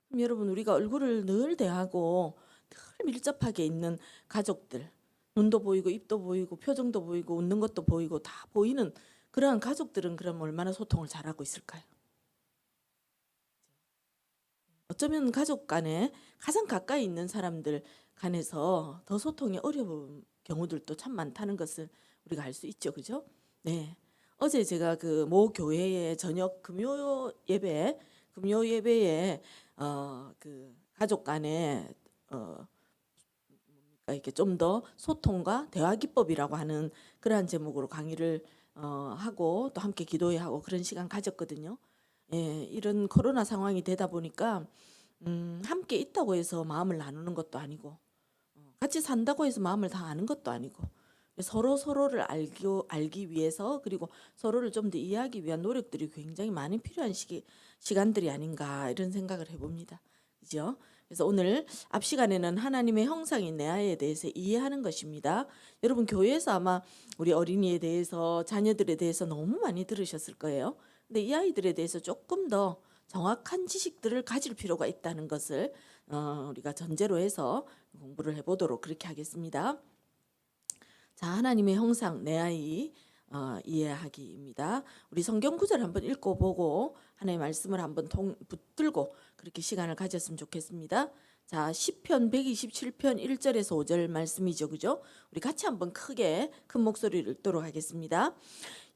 그럼 여러분, 우리가 얼굴을 늘 대하고 늘 밀접하게 있는 가족들, 눈도 보이고 입도 보이고 표정도 보이고 웃는 것도 보이고 다 보이는 그러한 가족들은 그럼 얼마나 소통을 잘하고 있을까요? 어쩌면 가족 간에 가장 가까이 있는 사람들 간에서 더 소통이 어려운 경우들도 참 많다는 것을 우리가 알 수 있죠. 그죠? 네. 어제 제가 그 모 교회의 저녁 금요 예배에 그 가족 간에 이렇게 좀 더 소통과 대화 기법이라고 하는 그러한 제목으로 강의를 하고 또 함께 기도회 하고 그런 시간 가졌거든요. 예, 이런 코로나 상황이 되다 보니까 함께 있다고 해서 마음을 나누는 것도 아니고 같이 산다고 해서 마음을 다 아는 것도 아니고 서로 서로를 알기 위해서 그리고 서로를 좀 더 이해하기 위한 노력들이 굉장히 많이 필요한 시간들이 아닌가 이런 생각을 해봅니다. 그죠? 그래서 오늘 앞 시간에는 하나님의 형상인 내 아이에 대해서 이해하는 것입니다. 여러분 교회에서 아마 우리 어린이에 대해서 자녀들에 대해서 너무 많이 들으셨을 거예요. 근데 이 아이들에 대해서 조금 더 정확한 지식들을 가질 필요가 있다는 것을 우리가 전제로 해서 공부를 해보도록 그렇게 하겠습니다. 자, 하나님의 형상 내 아이 이해하기입니다. 우리 성경 구절 한번 읽어보고 하나님의 말씀을 한번 붙들고 그렇게 시간을 가졌으면 좋겠습니다. 자, 시편 127편 1절에서 5절 말씀이죠. 그죠? 우리 같이 한번 크게 큰 목소리를 읽도록 하겠습니다.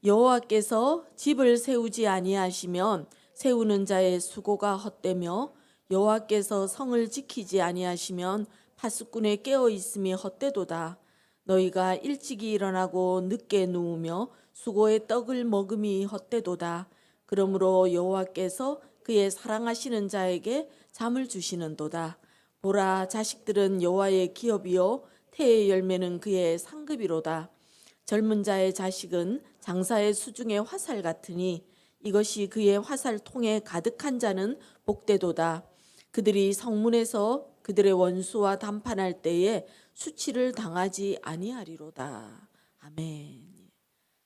여호와께서 집을 세우지 아니하시면 세우는 자의 수고가 헛되며 여호와께서 성을 지키지 아니하시면 파수꾼의 깨어 있음이 헛되도다. 너희가 일찍이 일어나고 늦게 누우며 수고의 떡을 먹음이 헛되도다. 그러므로 여호와께서 그의 사랑하시는 자에게 잠을 주시는도다. 보라, 자식들은 여호와의 기업이요 태의 열매는 그의 상급이로다. 젊은 자의 자식은 장사의 수중의 화살 같으니 이것이 그의 화살통에 가득한 자는 복되도다. 그들이 성문에서 그들의 원수와 담판할 때에 수치를 당하지 아니하리로다. 아멘.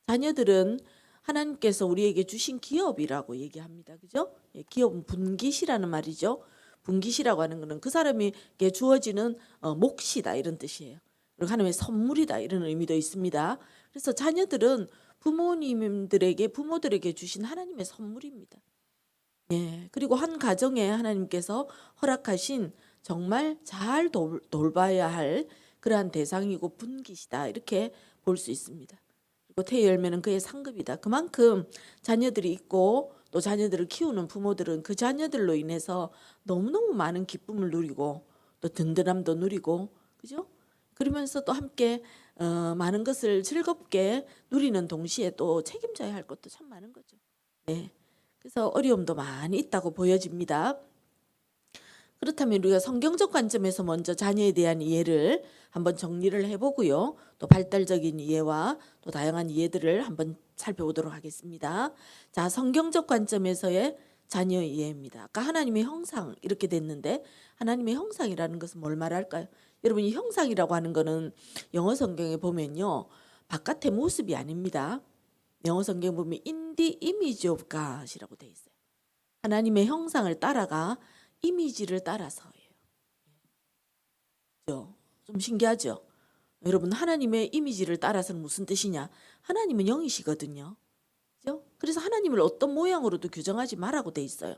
자녀들은 하나님께서 우리에게 주신 기업이라고 얘기합니다. 그죠? 기업은 분깃이라는 말이죠. 분깃이라고 하는 것은 그 사람에게 주어지는 몫이다 이런 뜻이에요. 그리고 하나님의 선물이다 이런 의미도 있습니다. 그래서 자녀들은 부모들에게 주신 하나님의 선물입니다. 예, 그리고 한 가정에 하나님께서 허락하신 정말 잘 돌봐야 할 그러한 대상이고 분깃이다 이렇게 볼 수 있습니다. 그리고 태의 열매는 그의 상급이다. 그만큼 자녀들이 있고 또 자녀들을 키우는 부모들은 그 자녀들로 인해서 너무너무 많은 기쁨을 누리고 또 든든함도 누리고 그죠? 그러면서 또 함께 많은 것을 즐겁게 누리는 동시에 또 책임져야 할 것도 참 많은 거죠. 네. 그래서 어려움도 많이 있다고 보여집니다. 그렇다면 우리가 성경적 관점에서 먼저 자녀에 대한 이해를 한번 정리를 해보고요. 또 발달적인 이해와 또 다양한 이해들을 한번 살펴보도록 하겠습니다. 자, 성경적 관점에서의 자녀 이해입니다. 아까 하나님의 형상 이렇게 됐는데 하나님의 형상이라는 것은 뭘 말할까요? 여러분 이 형상이라고 하는 거는 영어 성경에 보면요. 바깥의 모습이 아닙니다. 영어 성경 보면 in the image of God이라고 돼 있어요. 하나님의 형상을 따라가 이미지를 따라서예요. 좀 신기하죠? 여러분 하나님의 이미지를 따라서는 무슨 뜻이냐? 하나님은 영이시거든요. 그죠? 그래서 하나님을 어떤 모양으로도 규정하지 말라고 돼 있어요.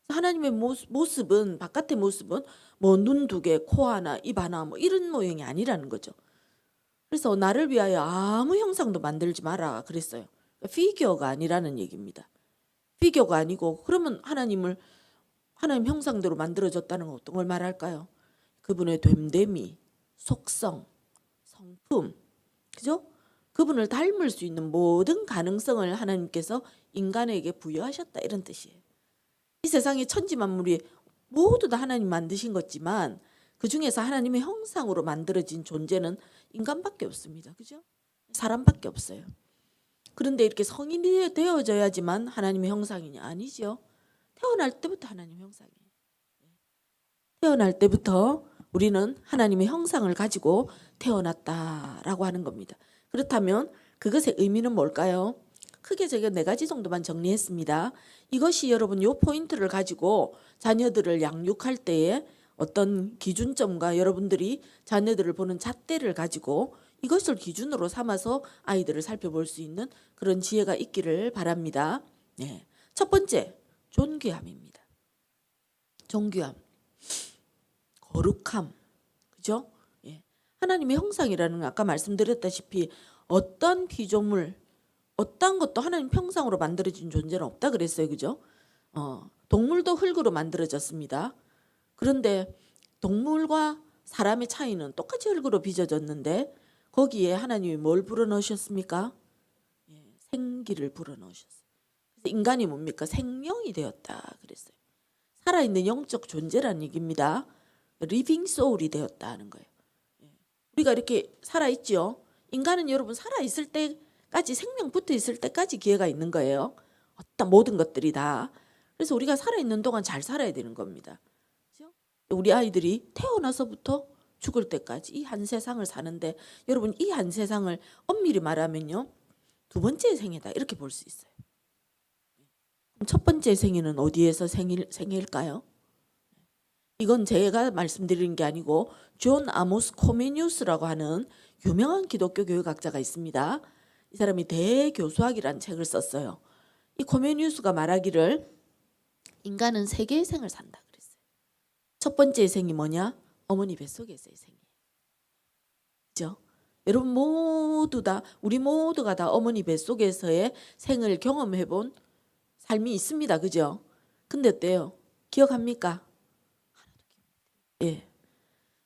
하나님의 모습은 바깥의 모습은 뭐 눈 두 개, 코 하나, 입 하나 뭐 이런 모양이 아니라는 거죠. 그래서 나를 위하여 아무 형상도 만들지 마라 그랬어요. 피규어가 아니라는 얘기입니다. 피규어가 아니고 그러면 하나님 형상대로 만들어졌다는 건 어떤 걸 말할까요? 그분의 됨됨이, 속성, 성품, 그죠? 그분을 닮을 수 있는 모든 가능성을 하나님께서 인간에게 부여하셨다 이런 뜻이에요. 이 세상에 천지만물이 모두 다 하나님 만드신 거지만 그 중에서 하나님의 형상으로 만들어진 존재는 인간밖에 없습니다. 그죠? 사람밖에 없어요. 그런데 이렇게 성인이 되어져야지만 하나님의 형상이냐? 아니죠. 태어날 때부터 하나님의 형상이에요. 태어날 때부터 우리는 하나님의 형상을 가지고 태어났다라고 하는 겁니다. 그렇다면 그것의 의미는 뭘까요? 크게 제가 4가지 정도만 정리했습니다. 이것이 여러분 요 포인트를 가지고 자녀들을 양육할 때에 어떤 기준점과 여러분들이 자녀들을 보는 잣대를 가지고 이것을 기준으로 삼아서 아이들을 살펴볼 수 있는 그런 지혜가 있기를 바랍니다. 네. 첫 번째, 존귀함입니다. 존귀함, 거룩함, 그죠? 예. 하나님의 형상이라는 건 아까 말씀드렸다시피 어떤 피조물, 어떤 것도 하나님 형상으로 만들어진 존재는 없다 그랬어요, 그죠? 동물도 흙으로 만들어졌습니다. 그런데 동물과 사람의 차이는 똑같이 흙으로 빚어졌는데 거기에 하나님이 뭘 불어넣으셨습니까? 예, 생기를 불어넣으셨어요. 그래서 인간이 뭡니까? 생명이 되었다 그랬어요. 살아있는 영적 존재라는 얘기입니다. 리빙 소울이 되었다 하는 거예요. 우리가 이렇게 살아있죠. 인간은 여러분 살아있을 때까지, 생명 붙어있을 때까지 기회가 있는 거예요. 어떤 모든 것들이 다. 그래서 우리가 살아있는 동안 잘 살아야 되는 겁니다. 그렇죠? 우리 아이들이 태어나서부터 죽을 때까지 이 한 세상을 사는데 여러분 이 한 세상을 엄밀히 말하면요, 2번째 생애다 이렇게 볼 수 있어요. 그럼 첫 번째 생애는 어디에서 생일까요? 이건 제가 말씀드리는 게 아니고 존 아모스 코메니우스라고 하는 유명한 기독교 교육학자가 있습니다. 이 사람이 대교수학이라는 책을 썼어요. 이 코메니우스가 말하기를 인간은 3개의 생을 산다 그랬어요. 첫 번째 생이 뭐냐? 어머니 뱃속에서의 생이에요. 그죠? 여러분 모두 다, 우리 모두가 다 어머니 뱃속에서의 생을 경험해 본 삶이 있습니다. 그죠? 근데 어때요? 기억합니까? 예.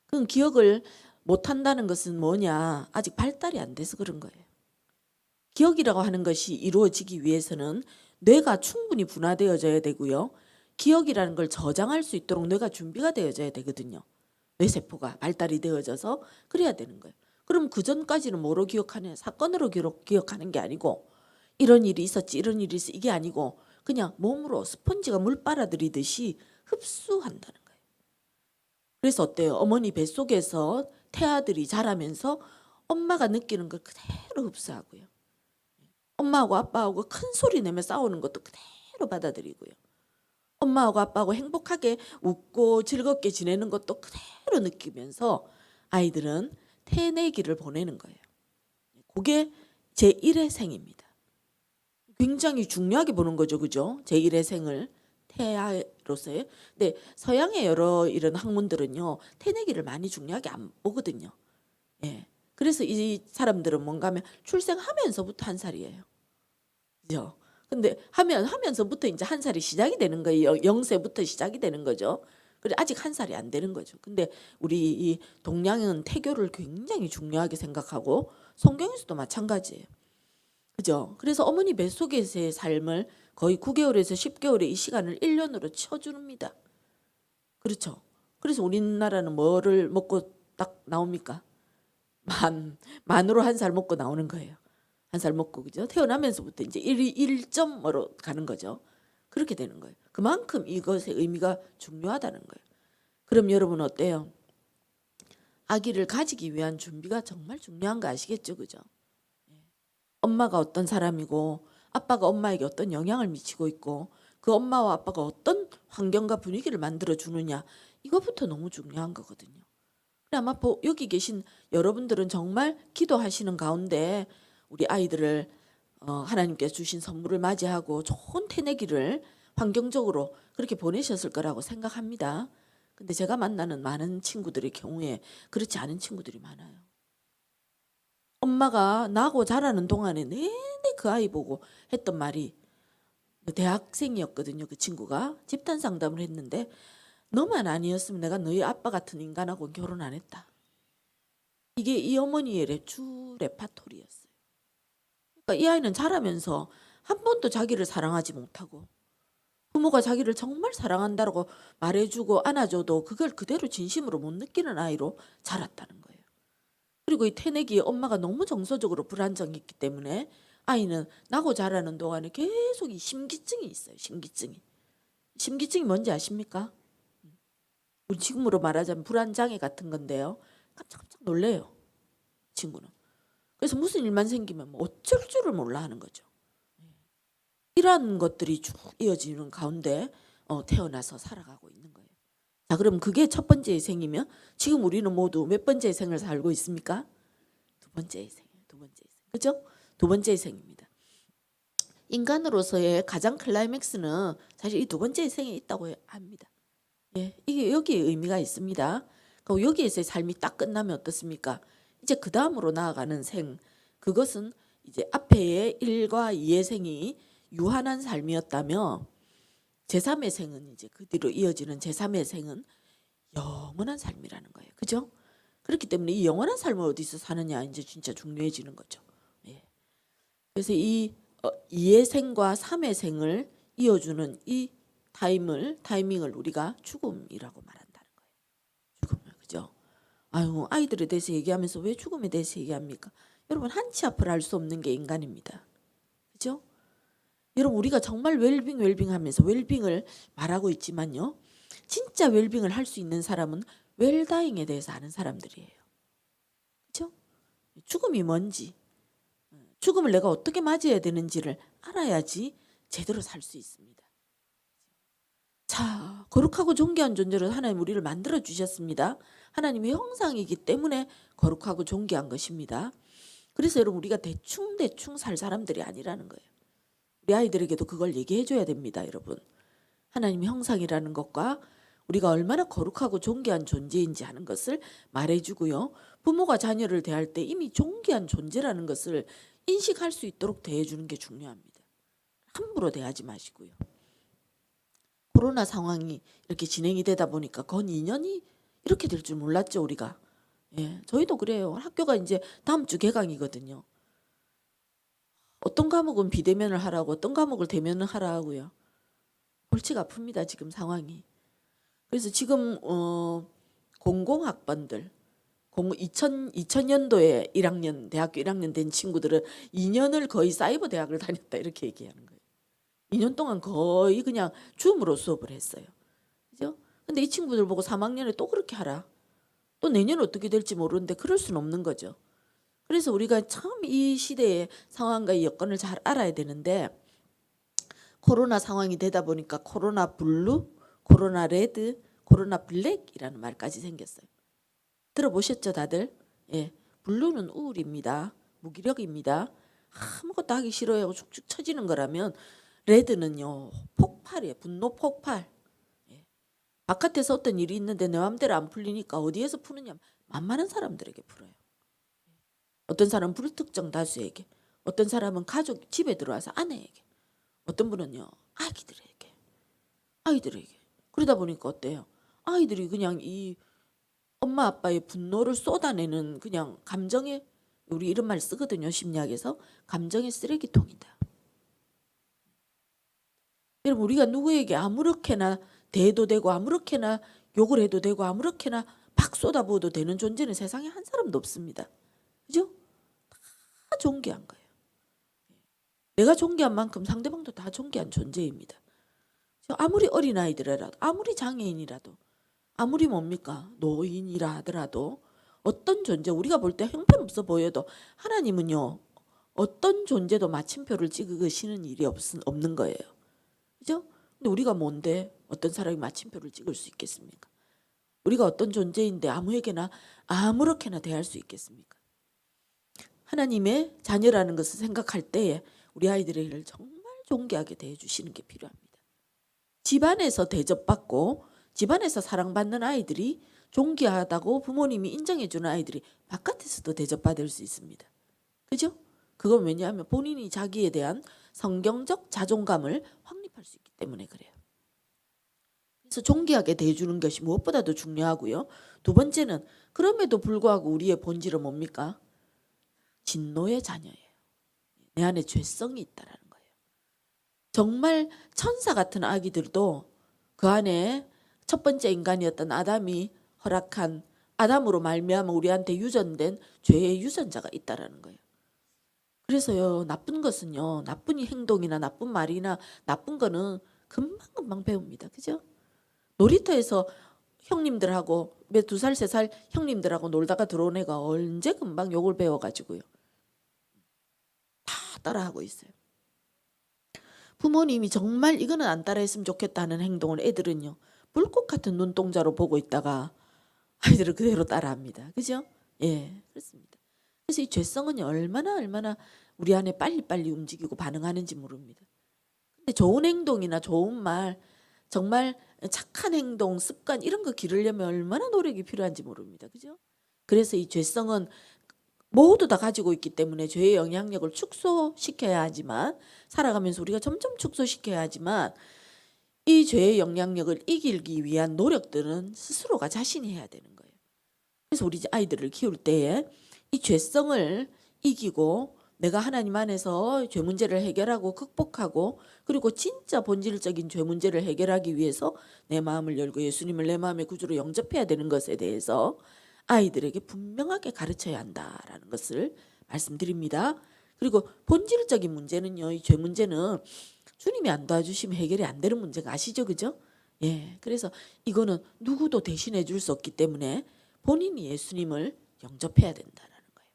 그럼 기억을 못한다는 것은 뭐냐? 아직 발달이 안 돼서 그런 거예요. 기억이라고 하는 것이 이루어지기 위해서는 뇌가 충분히 분화되어져야 되고요. 기억이라는 걸 저장할 수 있도록 뇌가 준비가 되어져야 되거든요. 뇌세포가 발달이 되어져서 그래야 되는 거예요. 그럼 그 전까지는 뭐로 기억하냐? 사건으로 기억하는 게 아니고 이런 일이 있었지, 이런 일이 있었지 이게 아니고 그냥 몸으로 스펀지가 물 빨아들이듯이 흡수한다는 거예요. 그래서 어때요? 어머니 뱃속에서 태아들이 자라면서 엄마가 느끼는 걸 그대로 흡수하고요. 엄마하고 아빠하고 큰 소리 내며 싸우는 것도 그대로 받아들이고요. 엄마하고 아빠하고 행복하게 웃고 즐겁게 지내는 것도 그대로 느끼면서 아이들은 태내기를 보내는 거예요. 그게 제1의 생입니다. 굉장히 중요하게 보는 거죠. 그죠? 제1의 생을 태아로서의. 근데 서양의 여러 이런 학문들은요, 태내기를 많이 중요하게 안 보거든요. 예. 그래서 이 사람들은 뭔가 하면 출생하면서부터 1살이에요. 그죠? 근데 하면서부터 이제 1살이 시작이 되는 거예요. 0세부터 시작이 되는 거죠. 그래 아직 1살이 안 되는 거죠. 근데 우리 이 동양은 태교를 굉장히 중요하게 생각하고 성경에서도 마찬가지예요. 그죠? 그래서 어머니 뱃속에서의 삶을 거의 9개월에서 10개월의 이 시간을 1년으로 쳐줍니다. 그렇죠? 그래서 우리나라는 뭐를 먹고 딱 나옵니까? 만으로 1살 먹고 나오는 거예요. 1살 먹고, 그죠? 태어나면서부터 이제 1.5로 가는 거죠. 그렇게 되는 거예요. 그만큼 이것의 의미가 중요하다는 거예요. 그럼 여러분 어때요? 아기를 가지기 위한 준비가 정말 중요한 거 아시겠죠? 그죠? 엄마가 어떤 사람이고 아빠가 엄마에게 어떤 영향을 미치고 있고 그 엄마와 아빠가 어떤 환경과 분위기를 만들어 주느냐, 이것부터 너무 중요한 거거든요. 아마 여기 계신 여러분들은 정말 기도하시는 가운데 우리 아이들을 하나님께서 주신 선물을 맞이하고 좋은 태내기를 환경적으로 그렇게 보내셨을 거라고 생각합니다. 근데 제가 만나는 많은 친구들의 경우에 그렇지 않은 친구들이 많아요. 엄마가 나고 자라는 동안에 내내 그 아이 보고 했던 말이, 대학생이었거든요. 그 친구가 집단 상담을 했는데, 너만 아니었으면 내가 너희 아빠 같은 인간하고 결혼 안 했다. 이게 이 어머니의 주 레파토리였어요. 그러니까 이 아이는 자라면서 한 번도 자기를 사랑하지 못하고 부모가 자기를 정말 사랑한다고 말해주고 안아줘도 그걸 그대로 진심으로 못 느끼는 아이로 자랐다는 거예요. 그리고 이 태내기에 엄마가 너무 정서적으로 불안정했기 때문에 아이는 나고 자라는 동안에 계속 이 심기증이 있어요. 심기증이 뭔지 아십니까? 우리 지금으로 말하자면 불안장애 같은 건데요. 깜짝깜짝 놀래요. 친구는. 그래서 무슨 일만 생기면 뭐 어쩔 줄을 몰라 하는 거죠. 이러한 것들이 쭉 이어지는 가운데 태어나서 살아가고 있는 거예요. 자, 그럼 그게 첫 번째의 생이면 지금 우리는 모두 몇 번째의 생을 살고 있습니까? 두 번째의 생이에요. 두 번째의 생. 그죠? 두 번째의 생입니다. 인간으로서의 가장 클라이맥스는 사실 이 두 번째의 생에 있다고 합니다. 예, 이게 여기에 의미가 있습니다. 그리고 여기에서의 삶이 딱 끝나면 어떻습니까? 이제 그 다음으로 나아가는 생, 그것은 이제 앞에의 1과 2의 생이 유한한 삶이었다며 제3의 생은 이제 그 뒤로 이어지는 제3의 생은 영원한 삶이라는 거예요. 그죠? 그렇기 때문에 이 영원한 삶을 어디서 사느냐 이제 진짜 중요해지는 거죠. 예. 그래서 이 2의 생과 3의 생을 이어주는 이 타이밍을 우리가 죽음이라고 말한다는 거예요. 죽음을. 그죠? 아유, 아이들에 대해서 얘기하면서 왜 죽음에 대해서 얘기합니까? 여러분, 한치 앞을 알 수 없는 게 인간입니다. 그죠? 여러분, 우리가 정말 웰빙 하면서 웰빙을 말하고 있지만요. 진짜 웰빙을 할 수 있는 사람은 웰다잉에 대해서 아는 사람들이에요. 그죠? 죽음이 뭔지, 죽음을 내가 어떻게 맞이해야 되는지를 알아야지 제대로 살 수 있습니다. 자, 거룩하고 존귀한 존재로 하나님 우리를 만들어 주셨습니다. 하나님의 형상이기 때문에 거룩하고 존귀한 것입니다. 그래서 여러분, 우리가 대충 살 사람들이 아니라는 거예요. 우리 아이들에게도 그걸 얘기해 줘야 됩니다. 여러분, 하나님의 형상이라는 것과 우리가 얼마나 거룩하고 존귀한 존재인지 하는 것을 말해주고요. 부모가 자녀를 대할 때 이미 존귀한 존재라는 것을 인식할 수 있도록 대해주는 게 중요합니다. 함부로 대하지 마시고요. 코로나 상황이 이렇게 진행이 되다 보니까 건 2년이 이렇게 될 줄 몰랐죠, 우리가. 예, 저희도 그래요. 학교가 이제 다음 주 개강이거든요. 어떤 과목은 비대면을 하라고, 어떤 과목을 대면을 하라고요. 골치가 아픕니다, 지금 상황이. 그래서 지금 공공학번들 2000년도에 1학년 대학교 1학년 된 친구들은 2년을 거의 사이버 대학을 다녔다 이렇게 얘기하는 거예요. 2년 동안 거의 그냥 줌으로 수업을 했어요. 그죠? 근데 이 친구들 보고 3학년에 또 그렇게 하라. 또 내년에 어떻게 될지 모르는데 그럴 수는 없는 거죠. 그래서 우리가 참 이 시대의 상황과 이 여건을 잘 알아야 되는데, 코로나 상황이 되다 보니까 코로나 블루, 코로나 레드, 코로나 블랙이라는 말까지 생겼어요. 들어보셨죠, 다들? 예, 블루는 우울입니다. 무기력입니다. 아무것도 하기 싫어요. 축축 처지는 거라면, 레드는요, 폭발이에요. 분노 폭발. 예. 바깥에서 어떤 일이 있는데 내 마음대로 안 풀리니까 어디에서 푸느냐? 만만한 사람들에게 풀어요. 어떤 사람은 불특정 다수에게, 어떤 사람은 가족 집에 들어와서 아내에게, 어떤 분은요 아이들에게. 그러다 보니까 어때요? 아이들이 그냥 이 엄마 아빠의 분노를 쏟아내는 그냥 감정의, 우리 이런 말 쓰거든요, 심리학에서. 감정의 쓰레기통이다. 여러분, 우리가 누구에게 아무렇게나 대도 되고 아무렇게나 욕을 해도 되고 아무렇게나 막 쏟아부어도 되는 존재는 세상에 한 사람도 없습니다. 그죠? 다 존귀한 거예요. 내가 존귀한 만큼 상대방도 다 존귀한 존재입니다. 아무리 어린아이들이라도, 아무리 장애인이라도, 아무리 뭡니까? 노인이라 하더라도 어떤 존재, 우리가 볼 때 형편없어 보여도 하나님은요, 어떤 존재도 마침표를 찍으시는 일이 없는 거예요. 그죠? 근데 우리가 뭔데 어떤 사람이 마침표를 찍을 수 있겠습니까? 우리가 어떤 존재인데 아무에게나 아무렇게나 대할 수 있겠습니까? 하나님의 자녀라는 것을 생각할 때에 우리 아이들을 정말 존귀하게 대해주시는 게 필요합니다. 집안에서 대접받고 집안에서 사랑받는 아이들이 존귀하다고 부모님이 인정해주는 아이들이 바깥에서도 대접받을 수 있습니다. 그죠? 그건 왜냐하면 본인이 자기에 대한 성경적 자존감을 확립할 수 있기 때문에 그래요. 그래서 존귀하게 대해주는 것이 무엇보다도 중요하고요. 두 번째는 그럼에도 불구하고 우리의 본질은 뭡니까? 진노의 자녀예요. 내 안에 죄성이 있다라는 거예요. 정말 천사 같은 아기들도 그 안에 첫 번째 인간이었던 아담이 허락한, 아담으로 말미암아 우리한테 유전된 죄의 유전자가 있다라는 거예요. 그래서요, 나쁜 것은요, 나쁜 행동이나 나쁜 말이나 나쁜 거는 금방금방 배웁니다. 그죠? 놀이터에서 형님들하고 몇 2살, 3살 형님들하고 놀다가 들어온 애가 언제 금방 욕을 배워가지고요. 다 따라하고 있어요. 부모님이 정말 이거는 안 따라했으면 좋겠다는 행동을 애들은요, 불꽃 같은 눈동자로 보고 있다가 아이들은 그대로 따라합니다. 그죠? 예, 그렇습니다. 그래서 이 죄성은 얼마나 우리 안에 빨리빨리 움직이고 반응하는지 모릅니다. 근데 좋은 행동이나 좋은 말, 정말 착한 행동, 습관 이런 거 기르려면 얼마나 노력이 필요한지 모릅니다. 그죠? 그래서 이 죄성은 모두 다 가지고 있기 때문에 죄의 영향력을 축소시켜야 하지만, 살아가면서 우리가 점점 축소시켜야 하지만, 이 죄의 영향력을 이기기 위한 노력들은 스스로가 자신이 해야 되는 거예요. 그래서 우리 아이들을 키울 때에 이 죄성을 이기고 내가 하나님 안에서 죄 문제를 해결하고 극복하고, 그리고 진짜 본질적인 죄 문제를 해결하기 위해서 내 마음을 열고 예수님을 내 마음의 구주로 영접해야 되는 것에 대해서 아이들에게 분명하게 가르쳐야 한다라는 것을 말씀드립니다. 그리고 본질적인 문제는요, 이 죄 문제는 주님이 안 도와주시면 해결이 안 되는 문제가 아시죠? 그죠? 예. 그래서 이거는 누구도 대신해 줄 수 없기 때문에 본인이 예수님을 영접해야 된다라는 거예요.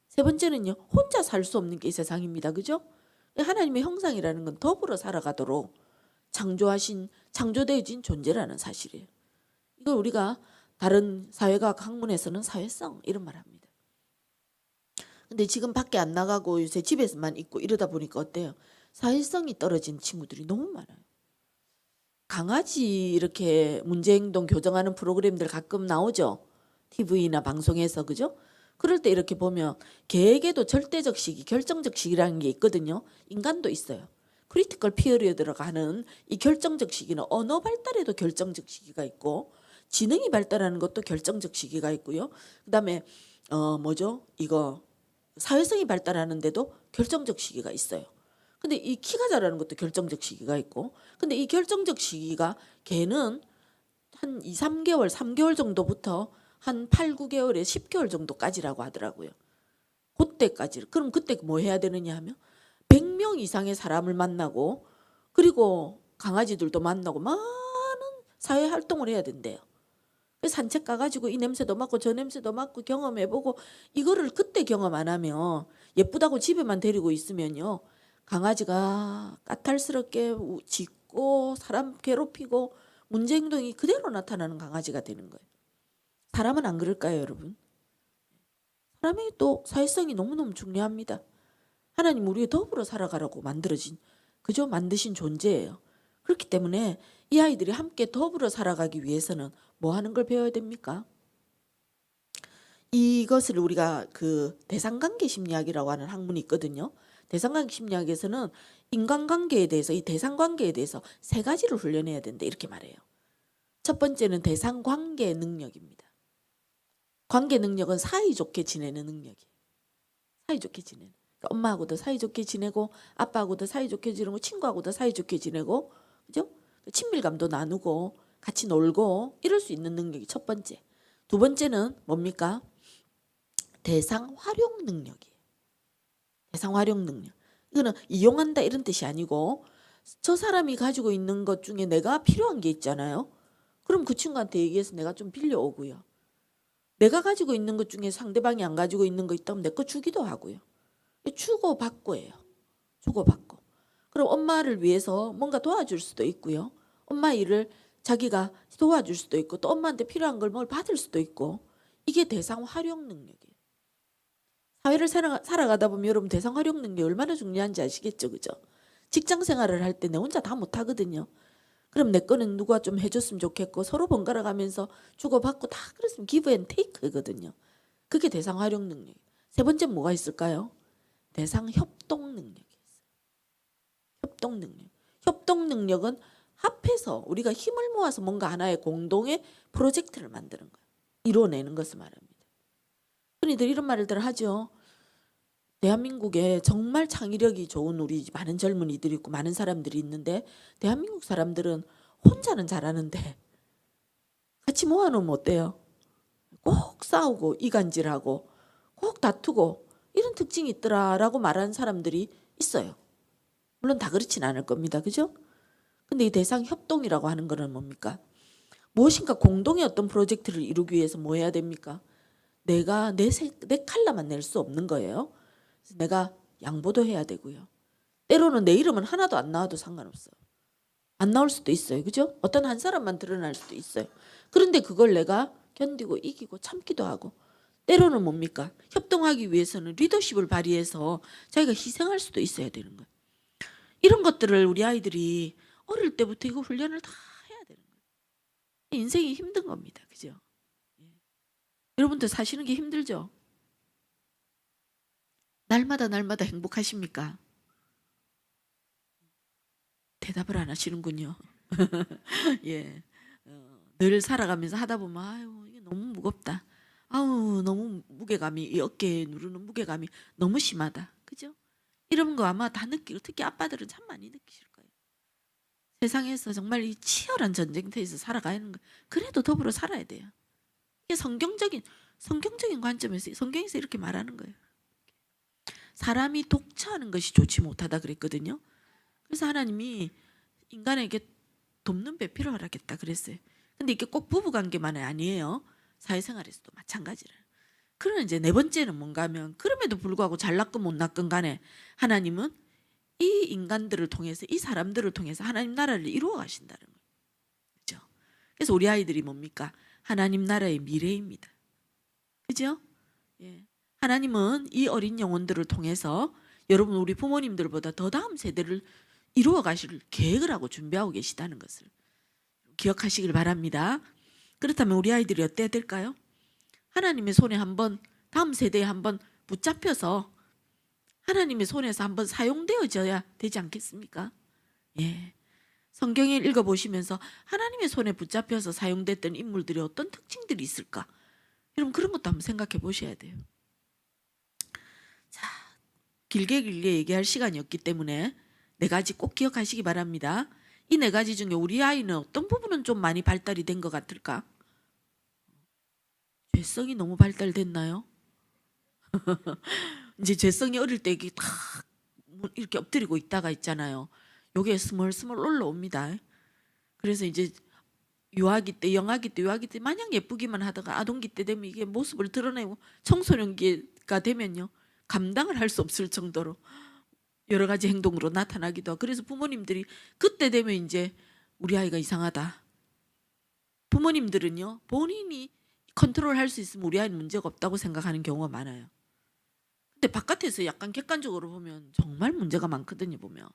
세 번째는요, 혼자 살 수 없는 게 이 세상입니다. 그죠? 하나님의 형상이라는 건 더불어 살아가도록 창조되어진 존재라는 사실이에요. 이걸 우리가 다른 사회과학 학문에서는 사회성 이런 말 합니다. 근데 지금 밖에 안 나가고 요새 집에서만 있고 이러다 보니까 어때요? 사회성이 떨어진 친구들이 너무 많아요. 강아지 이렇게 문제행동 교정하는 프로그램들 가끔 나오죠. TV나 방송에서. 그죠? 그럴 때 이렇게 보면 개에게도 절대적 시기, 결정적 시기라는 게 있거든요. 인간도 있어요. 크리티컬 피어리어드라고 하는 이 결정적 시기는 언어 발달에도 결정적 시기가 있고, 지능이 발달하는 것도 결정적 시기가 있고요. 그다음에 이거 사회성이 발달하는데도 결정적 시기가 있어요. 근데 이 키가 자라는 것도 결정적 시기가 있고, 근데 이 결정적 시기가 개는 한 2, 3개월, 3개월 정도부터 한 8, 9개월에 10개월 정도까지라고 하더라고요. 그때까지. 그럼 그때 뭐 해야 되느냐 하면 100명 이상의 사람을 만나고, 그리고 강아지들도 만나고 많은 사회 활동을 해야 된대요. 산책 가가지고 이 냄새도 맡고 저 냄새도 맡고 경험해보고, 이거를 그때 경험 안 하면, 예쁘다고 집에만 데리고 있으면요, 강아지가 까탈스럽게 짖고 사람 괴롭히고 문제 행동이 그대로 나타나는 강아지가 되는 거예요. 사람은 안 그럴까요, 여러분? 사람이 또 사회성이 너무너무 중요합니다. 하나님 우리가 더불어 살아가라고 만드신 존재예요. 그렇기 때문에 이 아이들이 함께 더불어 살아가기 위해서는 뭐 하는 걸 배워야 됩니까? 이것을 우리가 그 대상관계 심리학이라고 하는 학문이 있거든요. 대상관계 심리학에서는 인간관계에 대해서, 이 대상관계에 대해서 세 가지를 훈련해야 된다 이렇게 말해요. 첫 번째는 대상관계 능력입니다. 관계 능력은 사이좋게 지내는 능력이에요. 사이좋게 지내는. 그러니까 엄마하고도 사이좋게 지내고, 아빠하고도 사이좋게 지내고, 친구하고도 사이좋게 지내고, 그죠? 친밀감도 나누고 같이 놀고 이럴 수 있는 능력이 첫 번째. 두 번째는 뭡니까? 대상 활용 능력이에요. 대상 활용 능력. 이거는 이용한다 이런 뜻이 아니고, 저 사람이 가지고 있는 것 중에 내가 필요한 게 있잖아요. 그럼 그 친구한테 얘기해서 내가 좀 빌려오고요. 내가 가지고 있는 것 중에 상대방이 안 가지고 있는 거 있다면 내 거 주기도 하고요. 주고받고예요. 주고받고. 그럼 엄마를 위해서 뭔가 도와줄 수도 있고요. 엄마 일을 자기가 도와줄 수도 있고, 또 엄마한테 필요한 걸 뭘 받을 수도 있고, 이게 대상 활용 능력이에요. 사회를 살아가다 보면 여러분 대상 활용 능력이 얼마나 중요한지 아시겠죠? 그죠? 직장 생활을 할 때 내 혼자 다 못하거든요. 그럼 내 거는 누가 좀 해줬으면 좋겠고, 서로 번갈아 가면서 주고받고 다 그랬으면 기브 앤 테이크거든요. 그게 대상 활용 능력. 세 번째 뭐가 있을까요? 대상 협동 능력이 있어요. 협동 능력. 협동 능력은 합해서 우리가 힘을 모아서 뭔가 하나의 공동의 프로젝트를 만드는 거예요. 이뤄내는 것을 말합니다. 흔히들 이런 말을 하죠. 대한민국에 정말 창의력이 좋은 우리 많은 젊은이들이 있고 많은 사람들이 있는데, 대한민국 사람들은 혼자는 잘하는데 같이 모아놓으면 어때요? 꼭 싸우고 이간질하고 꼭 다투고 이런 특징이 있더라라고 말하는 사람들이 있어요. 물론 다 그렇진 않을 겁니다. 그죠? 근데 이 대상 협동이라고 하는 거는 뭡니까? 무엇인가 공동의 어떤 프로젝트를 이루기 위해서 뭐 해야 됩니까? 내가 내 칼라만 낼 수 없는 거예요. 그래서 내가 양보도 해야 되고요. 때로는 내 이름은 하나도 안 나와도 상관없어요. 안 나올 수도 있어요. 그죠? 어떤 한 사람만 드러날 수도 있어요. 그런데 그걸 내가 견디고 이기고 참기도 하고 때로는 뭡니까? 협동하기 위해서는 리더십을 발휘해서 자기가 희생할 수도 있어야 되는 거예요. 이런 것들을 우리 아이들이 어릴 때부터 이거 훈련을 다 해야 되는 거예요. 인생이 힘든 겁니다. 그죠? 예. 여러분들 사시는 게 힘들죠? 날마다 날마다 행복하십니까? 대답을 안 하시는군요. 예. 늘 살아가면서 하다 보면 아유 이게 너무 무겁다. 아우 너무 무게감이 이 어깨에 누르는 무게감이 너무 심하다. 그죠? 이런 거 아마 다 느끼고 특히 아빠들은 참 많이 느끼실 거예요. 세상에서 정말 이 치열한 전쟁터에서 살아가는 거 그래도 더불어 살아야 돼요. 이게 성경적인 관점에서 성경에서 이렇게 말하는 거예요. 사람이 독차하는 것이 좋지 못하다 그랬거든요. 그래서 하나님이 인간에게 돕는 배필을 허락했다 그랬어요. 근데 이게 꼭 부부관계만이 아니에요. 사회생활에서도 마찬가지를. 그러나 이제 네 번째는 뭔가 하면 그럼에도 불구하고 잘났건 못났건 간에 하나님은 이 인간들을 통해서 이 사람들을 통해서 하나님 나라를 이루어 가신다는 거예요. 그죠? 그래서 우리 아이들이 뭡니까? 하나님 나라의 미래입니다. 그죠? 예. 하나님은 이 어린 영혼들을 통해서 여러분 우리 부모님들보다 더 다음 세대를 이루어 가실 계획을 하고 준비하고 계시다는 것을 기억하시길 바랍니다. 그렇다면 우리 아이들이 어때야 될까요? 하나님의 손에 한번 다음 세대에 한번 붙잡혀서 하나님의 손에서 한번 사용되어져야 되지 않겠습니까? 예. 성경을 읽어보시면서 하나님의 손에 붙잡혀서 사용됐던 인물들이 어떤 특징들이 있을까? 여러분 그런 것도 한번 생각해 보셔야 돼요. 자, 길게 얘기할 시간이 없기 때문에 네 가지 꼭 기억하시기 바랍니다. 이 네 가지 중에 우리 아이는 어떤 부분은 좀 많이 발달이 된 것 같을까? 죄성이 너무 발달됐나요? 이제 죄성이 어릴 때 이게 탁 이렇게 엎드리고 있다가 있잖아요. 요게 스멀스멀 올라옵니다. 그래서 이제 유아기 때, 영아기 때, 유아기 때 마냥 예쁘기만 하다가 아동기 때 되면 이게 모습을 드러내고 청소년기가 되면요. 감당을 할 수 없을 정도로 여러 가지 행동으로 나타나기도 하고 그래서 부모님들이 그때 되면 이제 우리 아이가 이상하다. 부모님들은요. 본인이 컨트롤할 수 있으면 우리 아이는 문제가 없다고 생각하는 경우가 많아요. 근데 바깥에서 약간 객관적으로 보면 정말 문제가 많거든요. 보면.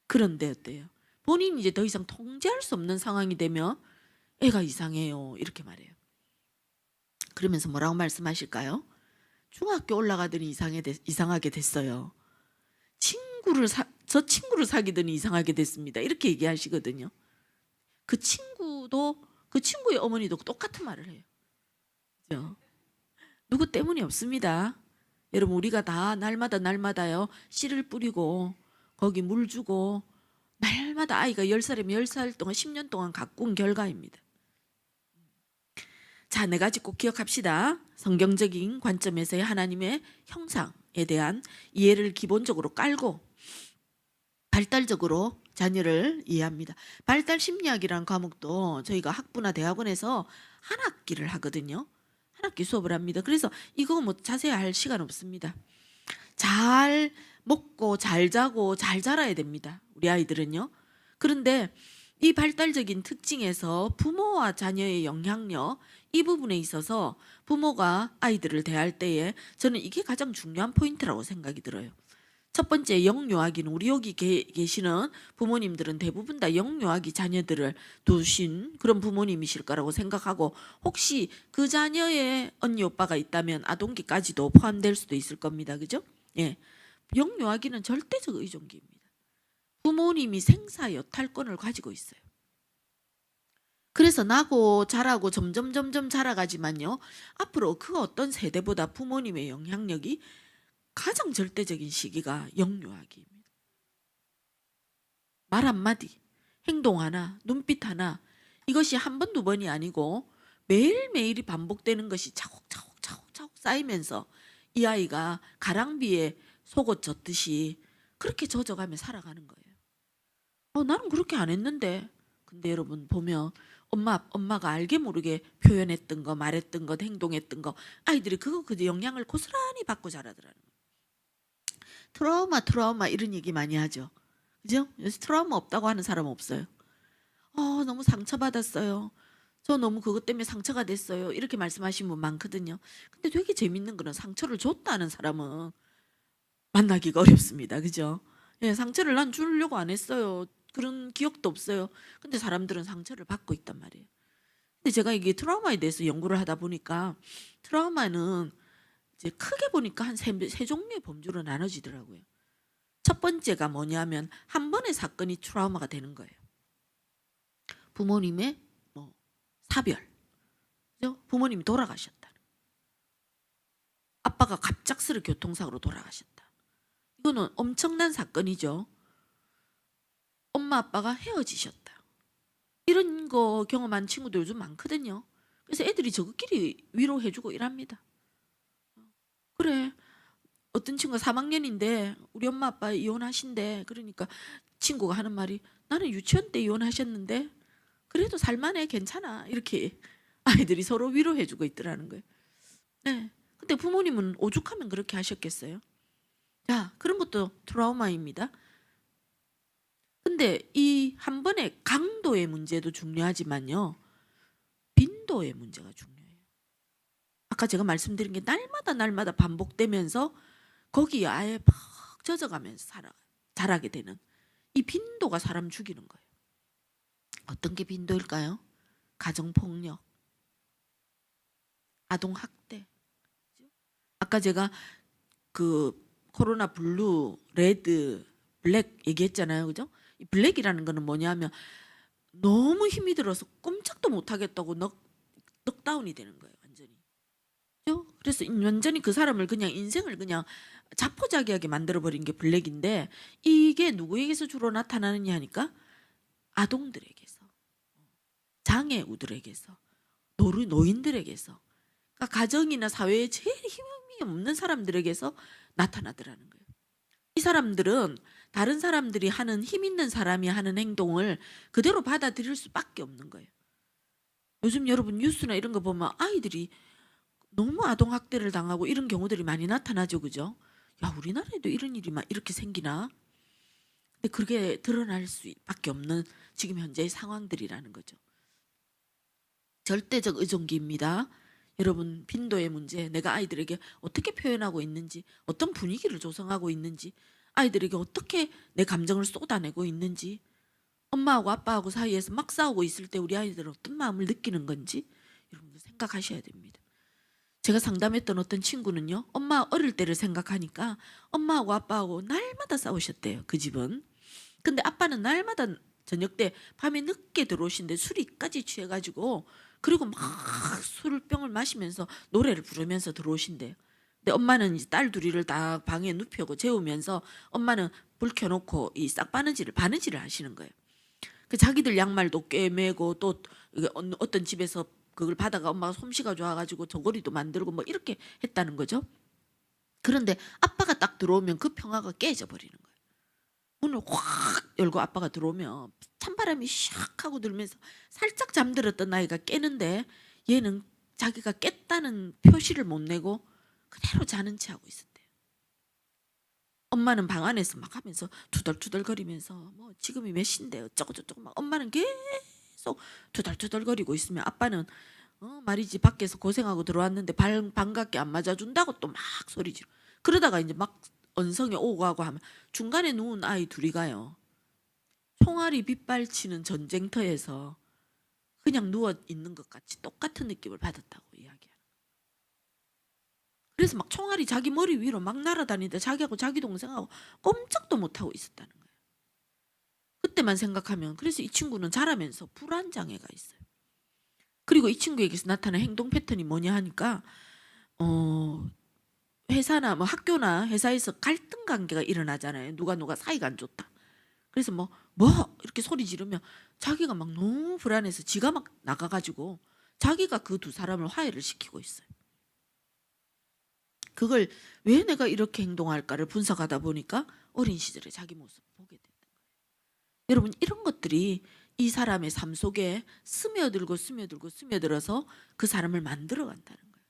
그런데 어때요? 본인이 이제 더 이상 통제할 수 없는 상황이 되면 애가 이상해요. 이렇게 말해요. 그러면서 뭐라고 말씀하실까요? 중학교 올라가더니 이상하게 됐어요. 저 친구를 사귀더니 이상하게 됐습니다. 이렇게 얘기하시거든요. 그 친구의 어머니도 똑같은 말을 해요. 그죠? 누구 때문이 없습니다. 여러분 우리가 다 날마다요 씨를 뿌리고 거기 물 주고 날마다 아이가 10살이면 10살 동안 10년 동안 가꾼 결과입니다. 자, 네 가지 꼭 기억합시다. 성경적인 관점에서의 하나님의 형상에 대한 이해를 기본적으로 깔고 발달적으로 자녀를 이해합니다. 발달 심리학이라는 과목도 저희가 학부나 대학원에서 한 학기를 하거든요. 한 학기 수업을 합니다. 그래서 이거 뭐 자세히 할 시간 없습니다. 잘 먹고 잘 자고 잘 자라야 됩니다. 우리 아이들은요. 그런데 이 발달적인 특징에서 부모와 자녀의 영향력 이 부분에 있어서 부모가 아이들을 대할 때에 저는 이게 가장 중요한 포인트라고 생각이 들어요. 첫 번째 영유아기는 우리 여기 계시는 부모님들은 대부분 다 영유아기 자녀들을 두신 그런 부모님이실 거라고 생각하고 혹시 그 자녀의 언니 오빠가 있다면 아동기까지도 포함될 수도 있을 겁니다. 그죠? 예. 영유아기는 절대적 의존기입니다. 부모님이 생사 여탈권을 가지고 있어요. 그래서 나고 자라고 점점 자라가지만요. 앞으로 그 어떤 세대보다 부모님의 영향력이 가장 절대적인 시기가 영유아기입니다. 말 한마디, 행동 하나, 눈빛 하나 이것이 한 번, 두 번이 아니고 매일매일이 반복되는 것이 차곡차곡 쌓이면서 이 아이가 가랑비에 속옷 젖듯이 그렇게 젖어가며 살아가는 거예요. 나는 그렇게 안 했는데. 근데 여러분 보면 엄마가 알게 모르게 표현했던 거, 말했던 것, 행동했던 거 아이들이 그 영향을 고스란히 받고 자라더라는 거예요. 트라우마 이런 얘기 많이 하죠. 그죠? 요새 트라우마 없다고 하는 사람 없어요. 너무 상처받았어요. 저 너무 그것 때문에 상처가 됐어요. 이렇게 말씀하시는 분 많거든요. 근데 되게 재밌는 거는 상처를 줬다는 사람은 만나기가 어렵습니다. 그죠? 예, 상처를 난 주려고 안 했어요. 그런 기억도 없어요. 근데 사람들은 상처를 받고 있단 말이에요. 근데 제가 이게 트라우마에 대해서 연구를 하다 보니까 트라우마는 이제 크게 보니까 한 세 종류의 범주로 나눠지더라고요. 첫 번째가 뭐냐면 한 번의 사건이 트라우마가 되는 거예요. 부모님의 뭐 사별, 그죠? 부모님이 돌아가셨다. 아빠가 갑작스럽게 교통사고로 돌아가셨다. 이거는 엄청난 사건이죠. 엄마 아빠가 헤어지셨다. 이런 거 경험한 친구들 요즘 많거든요. 그래서 애들이 저것끼리 위로해주고 이랍니다. 그래, 어떤 친구가 3학년인데 우리 엄마 아빠 이혼하신대. 그러니까 친구가 하는 말이 나는 유치원 때 이혼하셨는데 그래도 살만해 괜찮아. 이렇게 아이들이 서로 위로해주고 있더라는 거예요. 네. 근데 부모님은 오죽하면 그렇게 하셨겠어요? 자, 그런 것도 트라우마입니다. 근데 이 한 번의 강도의 문제도 중요하지만요. 빈도의 문제가 중요해요. 아까 제가 말씀드린 게 날마다 반복되면서 거기에 아예 팍 젖어가면서 자라게 되는 이 빈도가 사람 죽이는 거예요. 어떤 게 빈도일까요? 가정폭력, 아동학대. 아까 제가 그 코로나 블루, 레드, 블랙 얘기했잖아요. 그죠? 이 블랙이라는 거는 뭐냐면 너무 힘이 들어서 꼼짝도 못 하겠다고 넉다운이 되는 거예요. 완전히. 그죠? 그래서 완전히 그 사람을 그냥 인생을 그냥 자포자기하게 만들어버린 게 블랙인데 이게 누구에게서 주로 나타나느냐 하니까 아동들에게서, 장애우들에게서, 노인들에게서, 그러니까 가정이나 사회에 제일 힘이 없는 사람들에게서 나타나더라는 거예요. 이 사람들은 다른 사람들이 하는 힘 있는 사람이 하는 행동을 그대로 받아들일 수밖에 없는 거예요. 요즘 여러분 뉴스나 이런 거 보면 아이들이 너무 아동학대를 당하고 이런 경우들이 많이 나타나죠. 그죠? 야, 우리나라에도 이런 일이 막 이렇게 생기나? 근데 그게 드러날 수밖에 없는 지금 현재의 상황들이라는 거죠. 절대적 의존기입니다. 여러분 빈도의 문제, 내가 아이들에게 어떻게 표현하고 있는지, 어떤 분위기를 조성하고 있는지, 아이들에게 어떻게 내 감정을 쏟아내고 있는지, 엄마하고 아빠하고 사이에서 막 싸우고 있을 때 우리 아이들은 어떤 마음을 느끼는 건지 여러분들 생각하셔야 됩니다. 제가 상담했던 어떤 친구는요, 엄마 어릴 때를 생각하니까 엄마하고 아빠하고 날마다 싸우셨대요. 그 집은. 근데 아빠는 날마다 저녁 때 밤에 늦게 들어오신데 술이까지 취해가지고 그리고 막 술병을 마시면서 노래를 부르면서 들어오신대요. 근데 엄마는 이제 딸 둘이를 딱 방에 눕혀고 재우면서 엄마는 불 켜놓고 이 바느질을 하시는 거예요. 그 자기들 양말도 꿰매고 또 어떤 집에서 그걸 받아가 엄마가 솜씨가 좋아가지고 저고리도 만들고 뭐 이렇게 했다는 거죠. 그런데 아빠가 딱 들어오면 그 평화가 깨져 버리는 거예요. 문을 확 열고 아빠가 들어오면 찬바람이 샥 하고 들면서 살짝 잠들었던 아이가 깨는데 얘는 자기가 깼다는 표시를 못 내고 그대로 자는 채 하고 있었대요. 엄마는 방 안에서 막 하면서 투덜투덜거리면서 뭐 지금이 몇 시인데 어쩌고저쩌고 막 엄마는 계속 투덜투덜거리고 있으면 아빠는 말이지 밖에서 고생하고 들어왔는데 반갑게 안 맞아준다고 또 막 소리 지르. 그러다가 이제 막 언성에 오고 가고 하면 중간에 누운 아이 둘이 가요. 총알이 빗발치는 전쟁터에서 그냥 누워 있는 것 같이 똑같은 느낌을 받았다고 이야기해요. 그래서 막 총알이 자기 머리 위로 막 날아다니는데 자기하고 자기 동생하고 꼼짝도 못하고 있었다는 거예요. 그때만 생각하면 그래서 이 친구는 자라면서 불안장애가 있어요. 그리고 이 친구에게서 나타난 행동 패턴이 뭐냐 하니까 회사나 뭐 학교나 회사에서 갈등 관계가 일어나잖아요. 누가 사이가 안 좋다. 그래서 뭐 이렇게 소리 지르면 자기가 막 너무 불안해서 지가 막 나가가지고 자기가 그 두 사람을 화해를 시키고 있어요. 그걸 왜 내가 이렇게 행동할까를 분석하다 보니까 어린 시절에 자기 모습을 보게 됐던 거예요. 여러분 이런 것들이 이 사람의 삶 속에 스며들어서 그 사람을 만들어 간다는 거예요.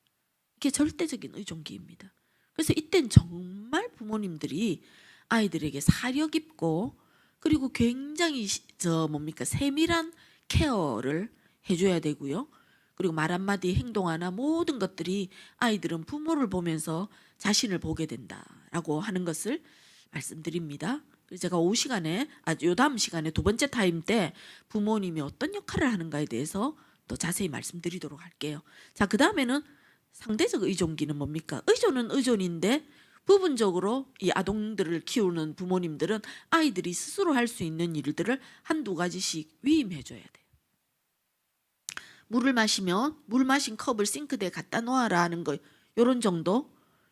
이게 절대적인 의존기입니다. 그래서 이땐 정말 부모님들이 아이들에게 사려 깊고 그리고 굉장히 세밀한 케어를 해줘야 되고요. 그리고 말 한마디 행동 하나 모든 것들이 아이들은 부모를 보면서 자신을 보게 된다라고 하는 것을 말씀드립니다. 그래서 제가 요 다음 시간에 두 번째 타임 때 부모님이 어떤 역할을 하는가에 대해서 또 자세히 말씀드리도록 할게요. 자, 그 다음에는 상대적 의존기는 뭡니까? 의존은 의존인데 부분적으로 이 아동들을 키우는 부모님들은 아이들이 스스로 할 수 있는 일들을 한두 가지씩 위임해줘야 돼요. 물을 마시면 물 마신 컵을 싱크대에 갖다 놓아라 하는 거, 요런 정도.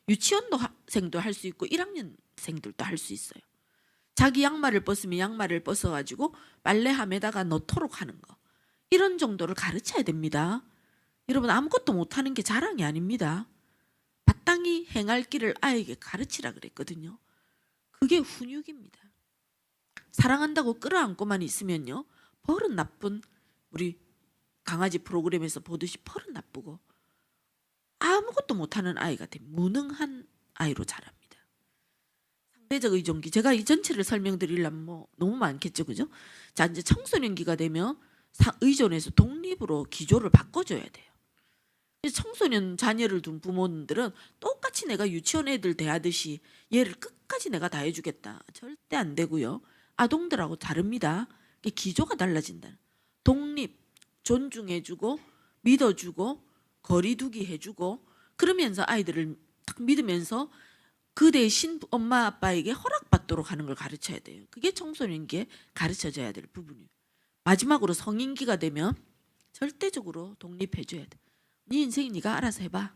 유치원도 학생도 할 수 있고 1학년생들도 할 수 있어요. 자기 양말을 벗으면 양말을 벗어가지고 빨래함에다가 넣도록 하는 거, 이런 정도를 가르쳐야 됩니다. 여러분, 아무것도 못하는 게 자랑이 아닙니다. 마땅히 행할 길을 아이에게 가르치라 그랬거든요. 그게 훈육입니다. 사랑한다고 끌어안고만 있으면요, 버릇 나쁜, 우리 강아지 프로그램에서 보듯이 버릇 나쁘고 아무것도 못하는 아이가 돼 무능한 아이로 자랍니다. 상대적 의존기, 제가 이 전체를 설명드리려면 뭐 너무 많겠죠, 그죠? 자, 이제 청소년기가 되면 의존에서 독립으로 기조를 바꿔줘야 돼요. 청소년 자녀를 둔 부모님들은 똑같이 내가 유치원 애들 대하듯이 얘를 끝까지 내가 다 해주겠다, 절대 안 되고요. 아동들하고 다릅니다. 기조가 달라진다. 독립, 존중해주고 믿어주고 거리두기 해주고, 그러면서 아이들을 딱 믿으면서 그 대신 엄마 아빠에게 허락받도록 하는 걸 가르쳐야 돼요. 그게 청소년기에 가르쳐져야 될 부분이에요. 마지막으로 성인기가 되면 절대적으로 독립해줘야 돼. 네 인생 네가 알아서 해봐.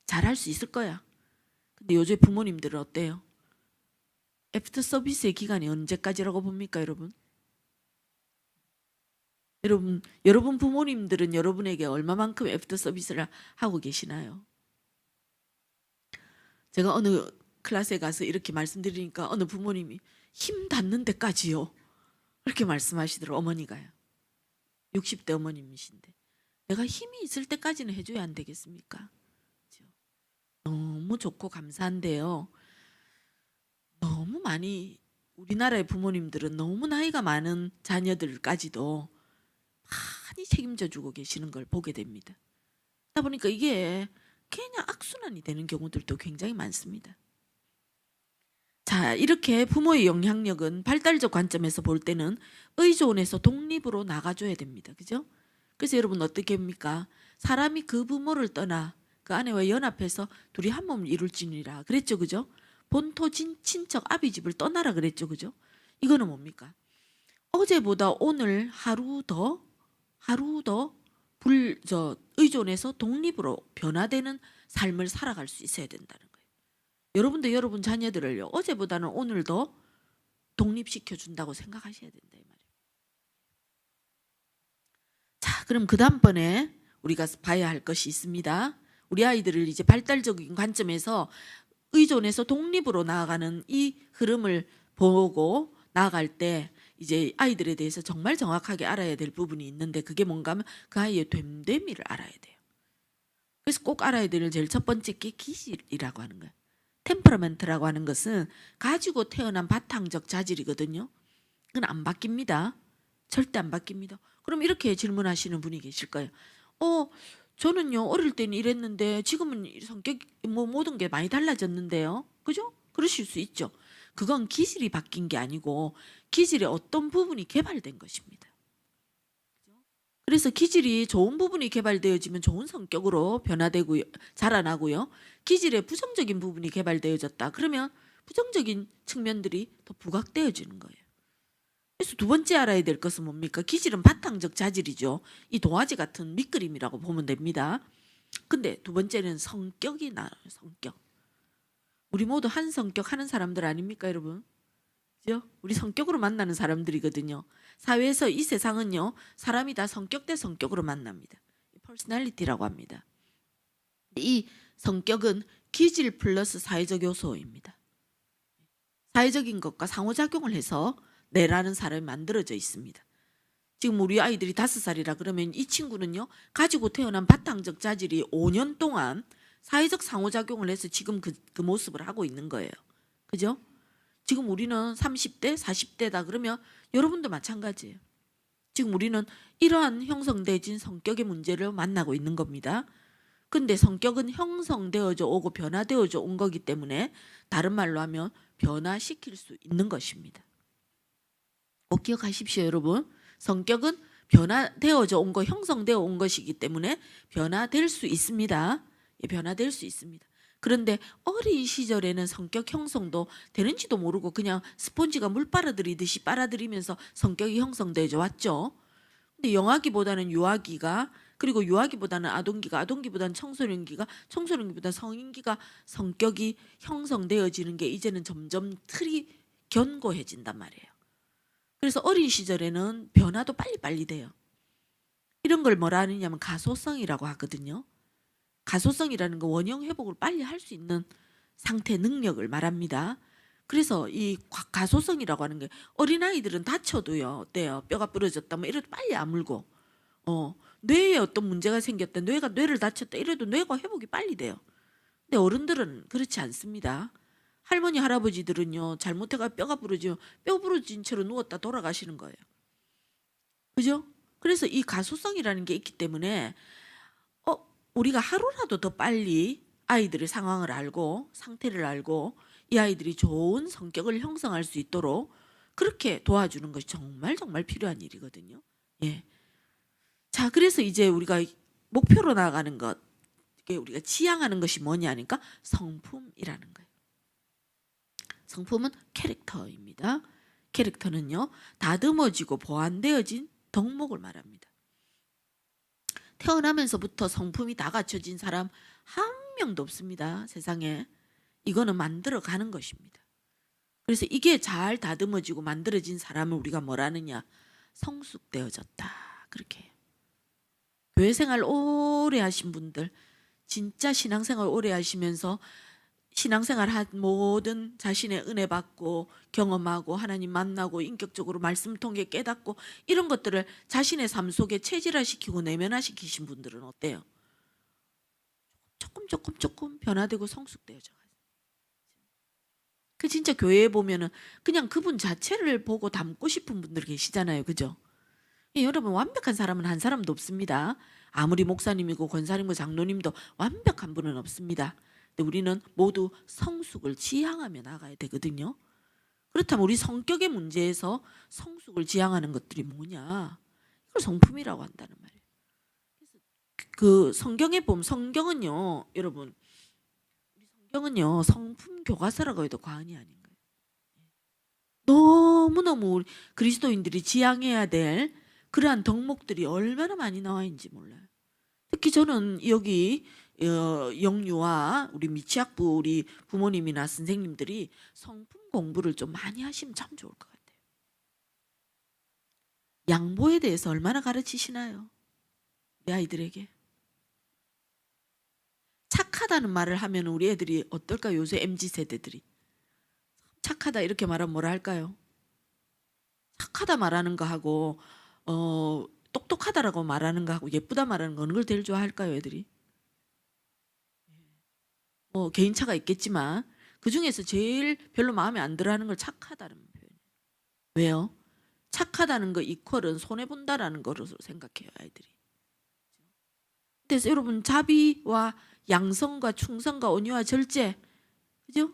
잘할 수 있을 거야. 근데 요즘 부모님들은 어때요? 애프터 서비스의 기간이 언제까지라고 봅니까, 여러분? 여러분 부모님들은 여러분에게 얼마만큼 애프터 서비스를 하고 계시나요? 제가 어느 클래스에 가서 이렇게 말씀드리니까 어느 부모님이 힘 닿는 데까지요, 이렇게 말씀하시더라고요. 어머니가요. 60대 어머님이신데 내가 힘이 있을 때까지는 해줘야 안 되겠습니까? 그렇죠? 너무 좋고 감사한데요, 너무 많이 우리나라의 부모님들은 너무 나이가 많은 자녀들까지도 많이 책임져 주고 계시는 걸 보게 됩니다. 그러다 보니까 이게 그냥 악순환이 되는 경우들도 굉장히 많습니다. 자, 이렇게 부모의 영향력은 발달적 관점에서 볼 때는 의존에서 독립으로 나가줘야 됩니다. 그죠? 그래서 여러분 어떻게 합니까? 사람이 그 부모를 떠나 그 아내와 연합해서 둘이 한 몸을 이룰지니라 그랬죠, 그죠? 본토 친척 아비집을 떠나라 그랬죠, 그죠? 이거는 뭡니까? 어제보다 오늘 하루 더 의존해서 독립으로 변화되는 삶을 살아갈 수 있어야 된다는 거예요. 여러분도 여러분 자녀들을요, 어제보다는 오늘 더 독립시켜 준다고 생각하셔야 된다, 이 말이에요. 자, 그럼 그 다음번에 우리가 봐야 할 것이 있습니다. 우리 아이들을 이제 발달적인 관점에서 의존해서 독립으로 나아가는 이 흐름을 보고 나아갈 때 이제 아이들에 대해서 정말 정확하게 알아야 될 부분이 있는데, 그게 뭔가 하면 그 아이의 됨됨이를 알아야 돼요. 그래서 꼭 알아야 될 제일 첫 번째 게 기질이라고 하는 거예요. 템퍼러멘트라고 하는 것은 가지고 태어난 바탕적 자질이거든요. 그건 안 바뀝니다. 절대 안 바뀝니다. 그럼 이렇게 질문하시는 분이 계실 거예요. 저는요 어릴 때는 이랬는데 지금은 성격 모든 게 많이 달라졌는데요, 그죠? 그러실 수 있죠. 그건 기질이 바뀐 게 아니고 기질의 어떤 부분이 개발된 것입니다. 그래서 기질이 좋은 부분이 개발되어지면 좋은 성격으로 변화되고 자라나고요, 기질의 부정적인 부분이 개발되어졌다 그러면 부정적인 측면들이 더 부각되어지는 거예요. 그래서 두 번째 알아야 될 것은 뭡니까? 기질은 바탕적 자질이죠. 이 도화지 같은 밑그림이라고 보면 됩니다. 근데 두 번째는 성격이 나와요. 성격. 우리 모두 한 성격 하는 사람들 아닙니까, 여러분? 그죠? 우리 성격으로 만나는 사람들이거든요. 사회에서 이 세상은요, 사람이 다 성격 대 성격으로 만납니다. 퍼스널리티라고 합니다. 이 성격은 기질 플러스 사회적 요소입니다. 사회적인 것과 상호작용을 해서 내라는 사람이 만들어져 있습니다. 지금 우리 아이들이 5살이라 그러면 이 친구는요, 가지고 태어난 바탕적 자질이 5년 동안 사회적 상호작용을 해서 지금 그 모습을 하고 있는 거예요. 그죠? 지금 우리는 30대, 40대다 그러면 여러분도 마찬가지예요. 지금 우리는 이러한 형성되어진 성격의 문제를 만나고 있는 겁니다. 근데 성격은 형성되어져 오고 변화되어져 온 거기 때문에 다른 말로 하면 변화시킬 수 있는 것입니다. 꼭 기억하십시오, 여러분. 성격은 변화되어져 온 거, 형성되어 온 것이기 때문에 변화될 수 있습니다. 예, 변화될 수 있습니다. 그런데 어린 시절에는 성격 형성도 되는지도 모르고 그냥 스폰지가 물 빨아들이듯이 빨아들이면서 성격이 형성되어져 왔죠. 근데 영아기보다는 유아기가, 그리고 유아기보다는 아동기가, 아동기보다는 청소년기가, 청소년기보다 성인기가 성격이 형성되어지는 게 이제는 점점 틀이 견고해진단 말이에요. 그래서 어린 시절에는 변화도 빨리빨리 돼요. 이런 걸 뭐라 하느냐면 가소성이라고 하거든요. 가소성이라는 거 원형 회복을 빨리 할 수 있는 상태 능력을 말합니다. 그래서 이 가소성이라고 하는 게 어린아이들은 다쳐도요, 어때요? 뼈가 부러졌다 뭐 이래도 빨리 아물고, 뇌에 어떤 문제가 생겼다, 뇌를 다쳤다 이래도 뇌가 회복이 빨리 돼요. 근데 어른들은 그렇지 않습니다. 할머니 할아버지들은요, 잘못해가 뼈가 부러지면 뼈 부러진 채로 누웠다 돌아가시는 거예요. 그죠? 그래서 이 가소성이라는 게 있기 때문에 우리가 하루라도 더 빨리 아이들의 상황을 알고 상태를 알고 이 아이들이 좋은 성격을 형성할 수 있도록 그렇게 도와주는 것이 정말 정말 필요한 일이거든요. 예. 자, 그래서 이제 우리가 목표로 나아가는 것, 이게 우리가 지향하는 것이 뭐냐니까 성품이라는 거예요. 성품은 캐릭터입니다. 캐릭터는요, 다듬어지고 보완되어진 덕목을 말합니다. 태어나면서부터 성품이 다 갖춰진 사람 한 명도 없습니다. 세상에. 이거는 만들어가는 것입니다. 그래서 이게 잘 다듬어지고 만들어진 사람을 우리가 뭐라느냐, 성숙되어졌다, 그렇게 해요. 교회 생활 오래 하신 분들, 진짜 신앙생활 오래 하시면서 신앙생활 한 모든 자신의 은혜 받고 경험하고 하나님 만나고 인격적으로 말씀 통해 깨닫고 이런 것들을 자신의 삶 속에 체질화시키고 내면화시키신 분들은 어때요? 조금 변화되고 성숙되어져 가요. 그 진짜 교회에 보면은 그냥 그분 자체를 보고 닮고 싶은 분들 계시잖아요. 그죠? 여러분, 완벽한 사람은 한 사람도 없습니다. 아무리 목사님이고 권사님이고 장로님도 완벽한 분은 없습니다. 근데 우리는 모두 성숙을 지향하며 나가야 되거든요. 그렇다면 우리 성격의 문제에서 성숙을 지향하는 것들이 뭐냐? 이걸 성품이라고 한다는 말이에요. 그래서 그 성경에 보면 성경은요, 여러분, 우리 성경은요 성품 교과서라고 해도 과언이 아닌 거예요. 너무너무 우리 그리스도인들이 지향해야 될 그러한 덕목들이 얼마나 많이 나와 있는지 몰라요. 특히 저는 여기 영유아 우리 미취학부 우리 부모님이나 선생님들이 성품 공부를 좀 많이 하시면 참 좋을 것 같아요. 양보에 대해서 얼마나 가르치시나요? 우리 아이들에게. 착하다는 말을 하면 우리 애들이 어떨까? 요새 MZ세대들이 착하다 이렇게 말하면 뭐라 할까요? 착하다 말하는 거 하고 똑똑하다라고 말하는 거 하고 예쁘다 말하는 거 어느 걸 제일 좋아할까요, 애들이? 뭐 개인차가 있겠지만 그 중에서 제일 별로 마음에 안 들어하는 걸 착하다는 표현이에요. 왜요? 착하다는 거 이퀄은 손해본다라는 거로 생각해요, 아이들이. 그래서 여러분, 자비와 양성과 충성과 온유와 절제, 그죠?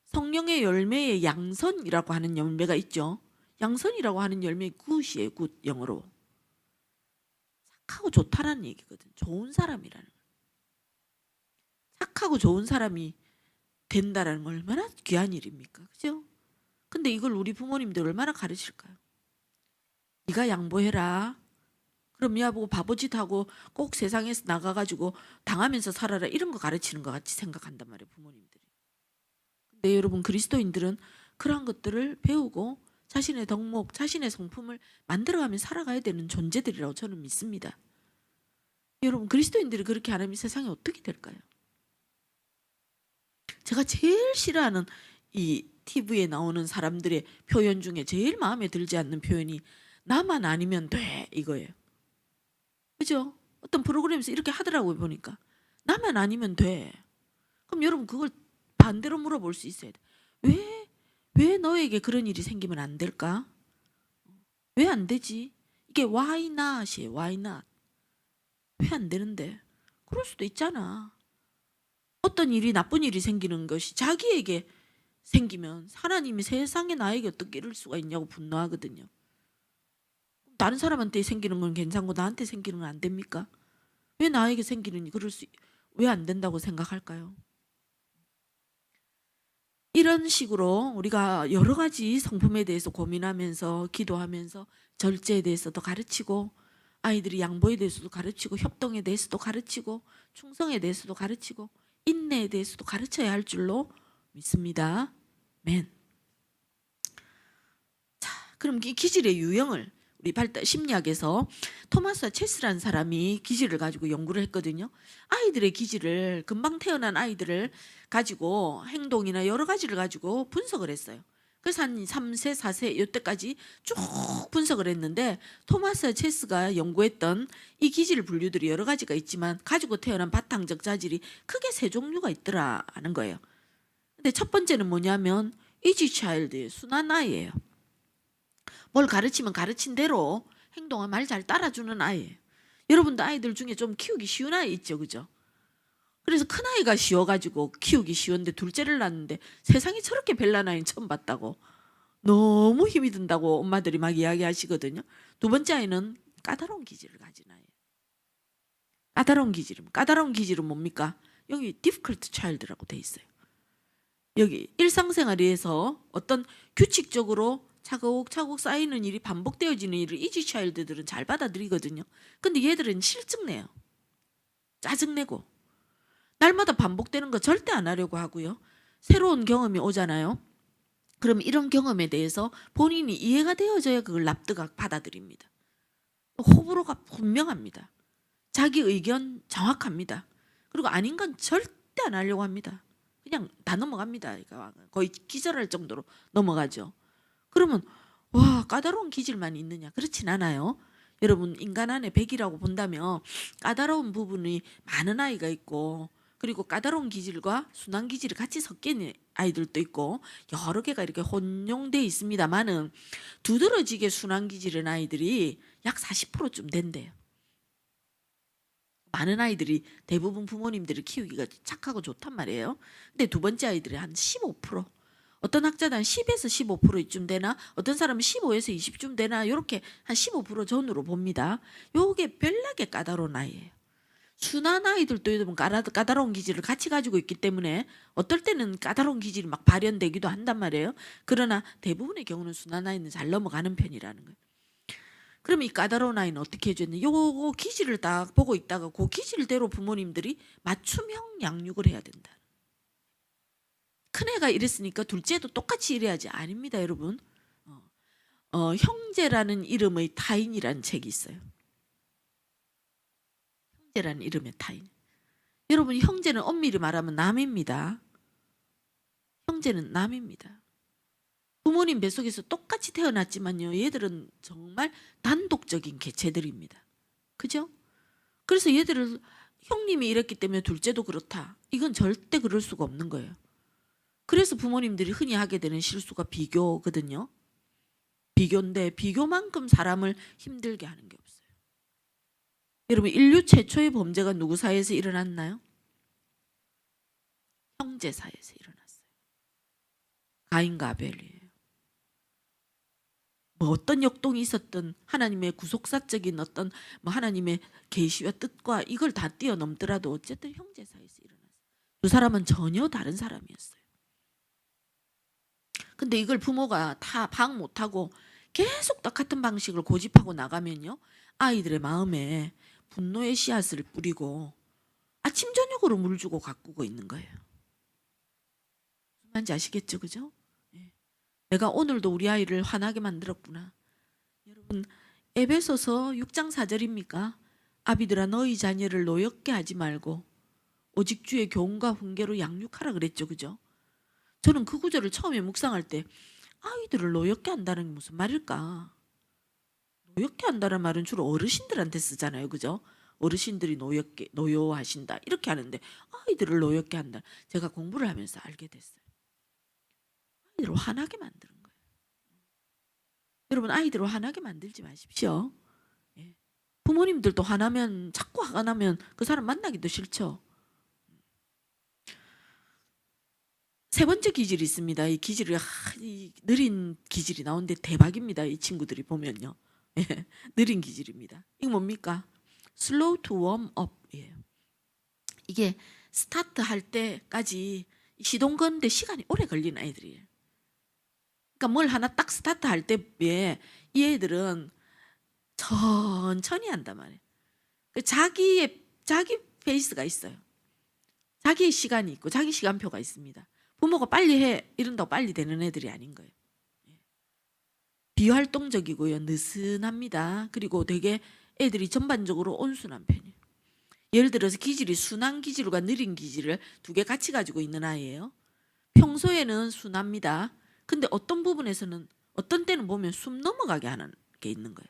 성령의 열매에 양선이라고 하는 열매가 있죠. 양선이라고 하는 열매 굿이에요, 굿, 영어로. 착하고 좋다라는 얘기거든. 좋은 사람이라는 거. 착하고 좋은 사람이 된다라는 건 얼마나 귀한 일입니까? 그죠? 근데 이걸 우리 부모님들 얼마나 가르칠까요? 네가 양보해라. 그럼 야보고 바보짓하고 꼭 세상에서 나가가지고 당하면서 살아라, 이런 거 가르치는 것 같이 생각한단 말이에요, 부모님들이. 근데 여러분, 그리스도인들은 그러한 것들을 배우고 자신의 덕목, 자신의 성품을 만들어가며 살아가야 되는 존재들이라고 저는 믿습니다. 여러분, 그리스도인들이 그렇게 안 하면 세상이 어떻게 될까요? 제가 제일 싫어하는 이 TV에 나오는 사람들의 표현 중에 제일 마음에 들지 않는 표현이 나만 아니면 돼, 이거예요. 그죠? 어떤 프로그램에서 이렇게 하더라고요, 보니까. 나만 아니면 돼. 그럼 여러분 그걸 반대로 물어볼 수 있어야 돼. 왜 너에게 그런 일이 생기면 안 될까? 왜 안 되지? 이게 why not이에요. why not? 왜 안 되는데? 그럴 수도 있잖아. 어떤 일이 나쁜 일이 생기는 것이 자기에게 생기면 하나님이 세상에 나에게 어떻게 이럴 수가 있냐고 분노하거든요. 다른 사람한테 생기는 건 괜찮고 나한테 생기는 건 안 됩니까? 왜 나에게 생기는 왜 안 된다고 생각할까요? 이런 식으로 우리가 여러 가지 성품에 대해서 고민하면서 기도하면서 절제에 대해서도 가르치고 아이들이 양보에 대해서도 가르치고 협동에 대해서도 가르치고 충성에 대해서도 가르치고 인내에 대해서도 가르쳐야 할 줄로 믿습니다. 맨. 자, 그럼 이 기질의 유형을 우리 발달 심리학에서 토마스 체스라는 사람이 기질을 가지고 연구를 했거든요. 아이들의 기질을 금방 태어난 아이들을 가지고 행동이나 여러 가지를 가지고 분석을 했어요. 그래서 한 3세, 4세 이때까지 쭉 분석을 했는데 토마스 체스가 연구했던 이 기질 분류들이 여러 가지가 있지만 가지고 태어난 바탕적 자질이 크게 세 종류가 있더라 하는 거예요. 근데 첫 번째는 뭐냐면 이지 차일드, 순한 아이예요. 뭘 가르치면 가르친 대로 행동을 말 잘 따라주는 아이예요. 여러분도 아이들 중에 좀 키우기 쉬운 아이 있죠, 그죠? 그래서 큰 아이가 쉬워가지고 키우기 쉬운데 둘째를 낳았는데 세상에 저렇게 별난 아이는 처음 봤다고 너무 힘이 든다고 엄마들이 막 이야기하시거든요. 두 번째 아이는 까다로운 기질을 가진 아이예요. 까다로운 기질은 뭡니까? 여기 difficult child라고 돼 있어요. 여기 일상생활에서 어떤 규칙적으로 차곡차곡 쌓이는 일이 반복되어지는 일을 이지 차일드들은 잘 받아들이거든요. 근데 얘들은 실증내요. 짜증내고 날마다 반복되는 거 절대 안 하려고 하고요. 새로운 경험이 오잖아요. 그럼 이런 경험에 대해서 본인이 이해가 되어져야 그걸 납득하고 받아들입니다. 호불호가 분명합니다. 자기 의견 정확합니다. 그리고 아닌 건 절대 안 하려고 합니다. 그냥 다 넘어갑니다. 거의 기절할 정도로 넘어가죠. 그러면 와, 까다로운 기질만 있느냐? 그렇진 않아요. 여러분 인간 안에 100이라고 본다면 까다로운 부분이 많은 아이가 있고 그리고 까다로운 기질과 순한 기질이 같이 섞여 있는 아이들도 있고 여러 개가 이렇게 혼용돼 있습니다만은 두드러지게 순한 기질의 아이들이 약 40%쯤 된대요. 많은 아이들이 대부분 부모님들이 키우기가 착하고 좋단 말이에요. 근데 두 번째 아이들이 한 15%. 어떤 학자는 한 10에서 15%쯤 되나 어떤 사람은 15에서 20쯤 되나 이렇게 한 15% 전후로 봅니다. 요게 별나게 까다로운 아이예요. 순한 아이들도 여러분 까다로운 기질을 같이 가지고 있기 때문에 어떨 때는 까다로운 기질이 막 발현되기도 한단 말이에요. 그러나 대부분의 경우는 순한 아이는 잘 넘어가는 편이라는 거예요. 그럼 이 까다로운 아이는 어떻게 해줬냐? 요 기질을 딱 보고 있다가 그 기질대로 부모님들이 맞춤형 양육을 해야 된다. 큰애가 이랬으니까 둘째도 똑같이 이래야지. 아닙니다, 여러분. 형제라는 이름의 타인이라는 책이 있어요. 형제라는 이름의 타인. 여러분, 형제는 엄밀히 말하면 남입니다. 형제는 남입니다. 부모님 뱃속에서 똑같이 태어났지만요. 얘들은 정말 단독적인 개체들입니다. 그죠? 그래서 얘들을 형님이 이랬기 때문에 둘째도 그렇다. 이건 절대 그럴 수가 없는 거예요. 그래서 부모님들이 흔히 하게 되는 실수가 비교거든요. 비교인데 비교만큼 사람을 힘들게 하는 게 없어요. 여러분 인류 최초의 범죄가 누구 사이에서 일어났나요? 형제 사이에서 일어났어요. 가인과 아벨이에요. 뭐 어떤 역동이 있었던 하나님의 구속사적인 어떤 뭐 하나님의 계시와 뜻과 이걸 다 뛰어넘더라도 어쨌든 형제 사이에서 일어났어요. 두 사람은 전혀 다른 사람이었어요. 근데 이걸 부모가 다 방 못하고 계속 똑같은 방식을 고집하고 나가면요. 아이들의 마음에 분노의 씨앗을 뿌리고 아침 저녁으로 물 주고 가꾸고 있는 거예요. 무슨 말인지 아시겠죠? 그죠? 예. 내가 오늘도 우리 아이를 화나게 만들었구나. 여러분 에베소서 6장 4절입니까? 아비들아 너희 자녀를 노엽게 하지 말고 오직 주의 교훈과 훈계로 양육하라 그랬죠. 그죠? 저는 그 구절을 처음에 묵상할 때 아이들을 노엽게 한다는 게 무슨 말일까? 노엽게 한다는 말은 주로 어르신들한테 쓰잖아요. 그죠? 어르신들이 노여하신다 이렇게 하는데 아이들을 노엽게 한다. 제가 공부를 하면서 알게 됐어요. 아이들을 화나게 만드는 거예요. 여러분 아이들을 화나게 만들지 마십시오. 예. 부모님들도 화나면 자꾸 화가 나면 그 사람 만나기도 싫죠. 세 번째 기질이 있습니다. 이 기질이 이 느린 기질이 나오는데 대박입니다. 이 친구들이 보면요. 예, 느린 기질입니다. 이거 뭡니까? Slow to warm up이에요. 이게 스타트 할 때까지 시동 거는데 시간이 오래 걸리는 아이들이에요. 그러니까 뭘 하나 딱 스타트 할 때에 이 애들은 천천히 한단 말이에요. 자기 페이스가 있어요. 자기의 시간이 있고 자기 시간표가 있습니다. 부모가 빨리 해 이런다고 빨리 되는 애들이 아닌 거예요. 비활동적이고요. 느슨합니다. 그리고 되게 애들이 전반적으로 온순한 편이에요. 예를 들어서 기질이 순한 기질과 느린 기질을 두 개 같이 가지고 있는 아이예요. 평소에는 순합니다. 근데 어떤 부분에서는 어떤 때는 보면 숨 넘어가게 하는 게 있는 거예요.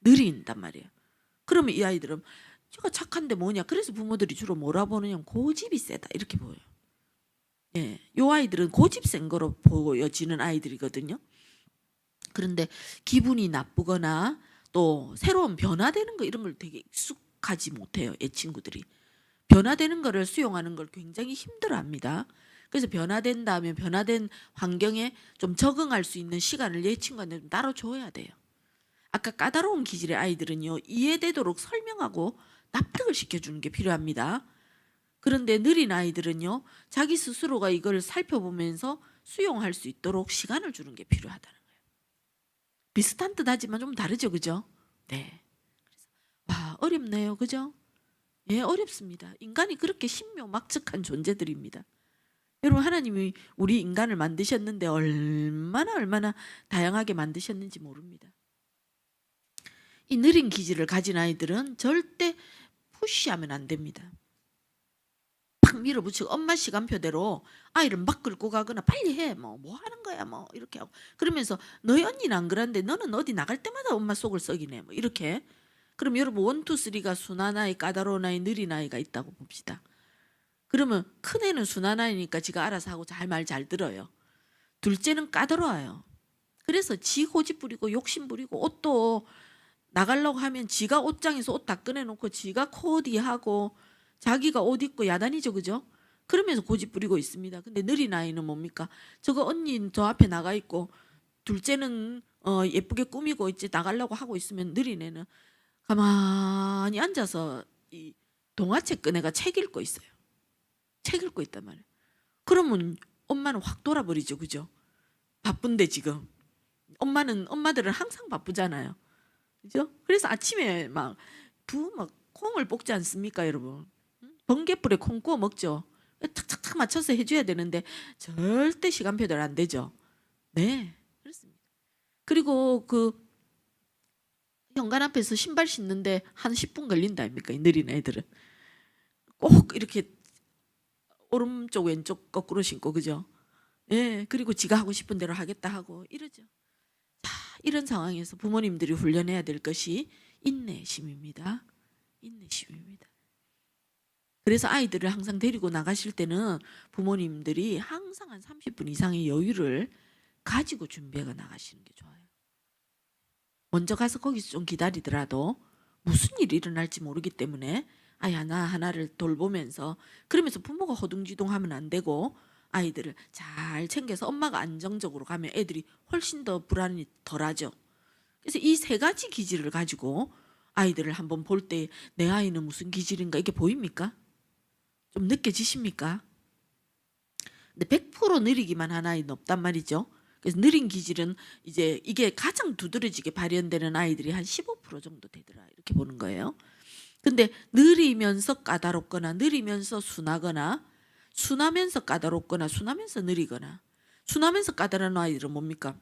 느린단 말이에요. 그러면 이 아이들은 제가 착한데 뭐냐. 그래서 부모들이 주로 뭐라 보느냐면 고집이 세다 이렇게 보여요. 예, 요 아이들은 고집 센 거로 보여지는 아이들이거든요. 그런데 기분이 나쁘거나 또 새로운 변화되는 거 이런 걸 되게 익숙하지 못해요. 애 친구들이. 변화되는 거를 수용하는 걸 굉장히 힘들어합니다. 그래서 변화된다 하면 변화된 환경에 좀 적응할 수 있는 시간을 얘 친구한테 좀 따로 줘야 돼요. 아까 까다로운 기질의 아이들은요. 이해되도록 설명하고 납득을 시켜주는 게 필요합니다. 그런데 느린 아이들은요. 자기 스스로가 이걸 살펴보면서 수용할 수 있도록 시간을 주는 게 필요하다는 거예요. 비슷한 듯 하지만 좀 다르죠. 그죠? 네. 와, 어렵네요. 그죠? 예, 어렵습니다. 인간이 그렇게 신묘막측한 존재들입니다. 여러분 하나님이 우리 인간을 만드셨는데 얼마나 다양하게 만드셨는지 모릅니다. 이 느린 기질을 가진 아이들은 절대 푸시하면 안 됩니다. 팍 밀어붙이고 엄마 시간표대로 아이를 막 끌고 가거나 빨리 해. 뭐 하는 거야. 뭐 이렇게 하고. 그러면서 너희 언니는 안 그런데 너는 어디 나갈 때마다 엄마 속을 썩이네. 뭐 이렇게. 그럼 여러분 1, 2, 3가 순한 아이, 까다로운 아이, 느린 아이가 있다고 봅시다. 그러면 큰 애는 순한 아이니까 지가 알아서 하고 말 잘 들어요. 둘째는 까다로워요. 그래서 지 고집 부리고 욕심 부리고 옷도 나가려고 하면 지가 옷장에서 옷 다 꺼내놓고 지가 코디하고 자기가 옷 입고 야단이죠. 그죠? 그러면서 고집 부리고 있습니다. 근데 느린 아이는 뭡니까? 저거 언니 저 앞에 나가 있고 둘째는 예쁘게 꾸미고 있지 나가려고 하고 있으면 느린 애는 가만히 앉아서 이 동화책 꺼내가 책 읽고 있어요. 책 읽고 있단 말이에요. 그러면 엄마는 확 돌아버리죠. 그죠? 바쁜데 지금. 엄마들은 항상 바쁘잖아요. 그죠? 그래서 아침에 막 콩을 볶지 않습니까, 여러분? 번갯불에 콩 구워 먹죠. 탁탁탁 맞춰서 해줘야 되는데 절대 시간표대로 안 되죠. 네, 그렇습니다. 그리고 그 현관 앞에서 신발 신는데 한 10분 걸린다 아닙니까? 이 느린 애들은 꼭 이렇게 오른쪽 왼쪽 거꾸로 신고 그죠? 예, 그리고 지가 하고 싶은 대로 하겠다 하고 이러죠. 자, 이런 상황에서 부모님들이 훈련해야 될 것이 인내심입니다. 인내심입니다. 그래서 아이들을 항상 데리고 나가실 때는 부모님들이 항상 한 30분 이상의 여유를 가지고 준비해가 나가시는 게 좋아요. 먼저 가서 거기서 좀 기다리더라도 무슨 일이 일어날지 모르기 때문에 아이 하나를 돌보면서 그러면서 부모가 허둥지둥하면 안 되고 아이들을 잘 챙겨서 엄마가 안정적으로 가면 애들이 훨씬 더 불안이 덜하죠. 그래서 이 세 가지 기질을 가지고 아이들을 한번 볼 때 내 아이는 무슨 기질인가 이게 보입니까? 좀 느껴지십니까? 근데 100% 느리기만 한 아이는 없단 말이죠. 그래서 느린 기질은 이제 이게 가장 두드러지게 발현되는 아이들이 한 15% 정도 되더라 이렇게 보는 거예요. 근데 느리면서 까다롭거나 느리면서 순하거나 순하면서 까다롭거나 순하면서 느리거나 순하면서 까다로운 아이들은 뭡니까?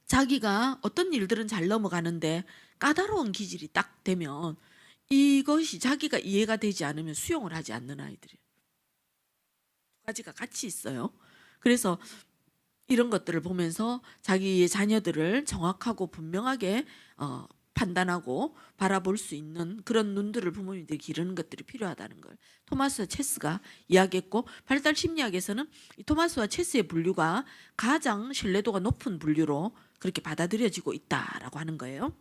자기가 어떤 일들은 잘 넘어가는데 까다로운 기질이 딱 되면 이것이 자기가 이해가 되지 않으면 수용을 하지 않는 아이들이에요. 두 가지가 같이 있어요. 그래서 이런 것들을 보면서 자기의 자녀들을 정확하고 분명하게 판단하고 바라볼 수 있는 그런 눈들을 부모님들이 기르는 것들이 필요하다는 걸 토마스와 체스가 이야기했고, 발달 심리학에서는 이 토마스와 체스의 분류가 가장 신뢰도가 높은 분류로 그렇게 받아들여지고 있다라고 하는 거예요.